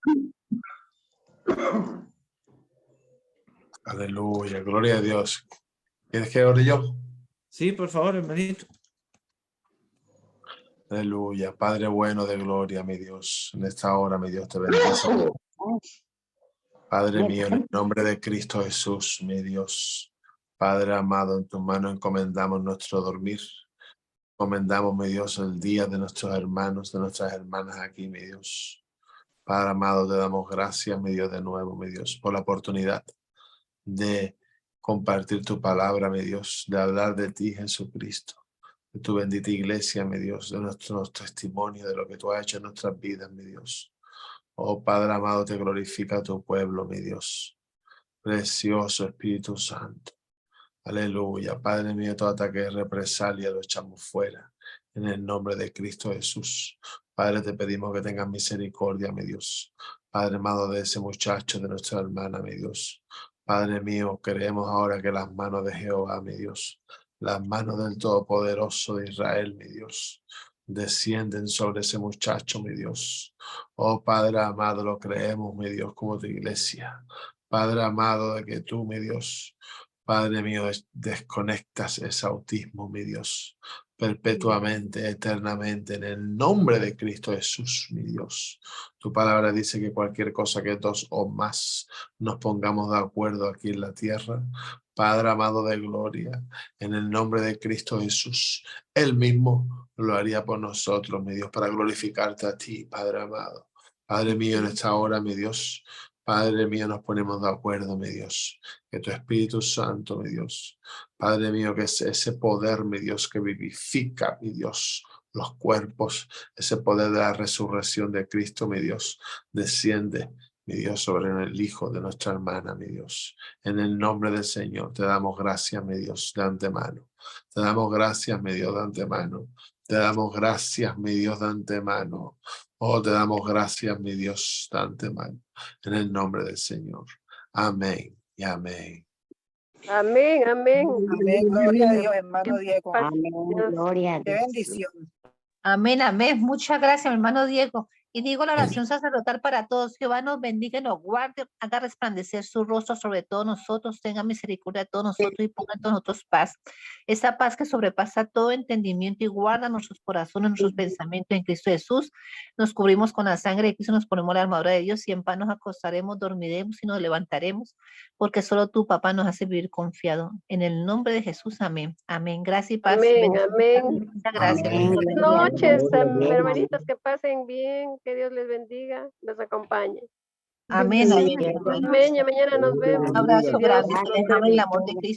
Aleluya, gloria a Dios. ¿Quieres que ore yo? Sí, por favor, hermanito. Aleluya, Padre bueno de gloria, mi Dios. En esta hora, mi Dios, te bendice. Padre mío, en el nombre de Cristo Jesús, mi Dios. Padre amado, en tus manos encomendamos nuestro dormir. Encomendamos, mi Dios, el día de nuestros hermanos, de nuestras hermanas aquí, mi Dios. Padre amado, te damos gracias, mi Dios, de nuevo, mi Dios, por la oportunidad de compartir tu palabra, mi Dios, de hablar de ti, Jesucristo, de tu bendita iglesia, mi Dios, de nuestros testimonios, de lo que tú has hecho en nuestras vidas, mi Dios. Oh Padre amado, te glorifica tu pueblo, mi Dios. Precioso Espíritu Santo. Aleluya. Padre mío, todo ataque de represalia lo echamos fuera. En el nombre de Cristo Jesús. Padre, te pedimos que tengas misericordia, mi Dios. Padre amado, de ese muchacho, de nuestra hermana, mi Dios. Padre mío, creemos ahora que las manos de Jehová, mi Dios, las manos del Todopoderoso de Israel, mi Dios, descienden sobre ese muchacho, mi Dios. Oh Padre amado, lo creemos, mi Dios, como tu iglesia. Padre amado, de que tú, mi Dios, Padre mío, desconectas ese autismo, mi Dios, perpetuamente, eternamente, en el nombre de Cristo Jesús, mi Dios. Tu palabra dice que cualquier cosa que dos o más nos pongamos de acuerdo aquí en la tierra, Padre amado de gloria, en el nombre de Cristo Jesús, Él mismo lo haría por nosotros, mi Dios, para glorificarte a ti, Padre amado. Padre mío, en esta hora, mi Dios, Padre mío, nos ponemos de acuerdo, mi Dios, que tu Espíritu Santo, mi Dios, Padre mío, que es ese poder, mi Dios, que vivifica, mi Dios, los cuerpos, ese poder de la resurrección de Cristo, mi Dios, desciende, mi Dios, sobre el Hijo de nuestra hermana, mi Dios. En el nombre del Señor, te damos gracias, mi Dios, de antemano. Te damos gracias, mi Dios, de antemano. Te damos gracias, mi Dios, de antemano. Oh, te damos gracias, mi Dios, de antemano. En el nombre del Señor. Amén y amén. Amén, amén. Amén, gloria a Dios, hermano Diego. Amén, gloria a Qué Dios. bendición. Amén, amén. Muchas gracias, mi hermano Diego. Y digo la oración sacerdotal para todos. Jehová nos bendiga y nos guarde, haga resplandecer su rostro sobre todos nosotros, tenga misericordia de todos nosotros y ponga en todos nosotros paz. Esa paz que sobrepasa todo entendimiento y guarda nuestros corazones, nuestros pensamientos en Cristo Jesús. Nos cubrimos con la sangre de Cristo, nos ponemos la armadura de Dios y en paz nos acostaremos, dormiremos y nos levantaremos, porque solo tu papá nos hace vivir confiado. En el nombre de Jesús, amén. Amén. Gracias y paz. Amén, Bendiciones. amén. Muchas gracias. Amén. Buenas noches, hermanitas, que pasen bien, que Dios les bendiga, los acompañe. Amén, amén. Amén, y mañana nos vemos. Un abrazo Dios. grande. Les amo en el amor de Cristo.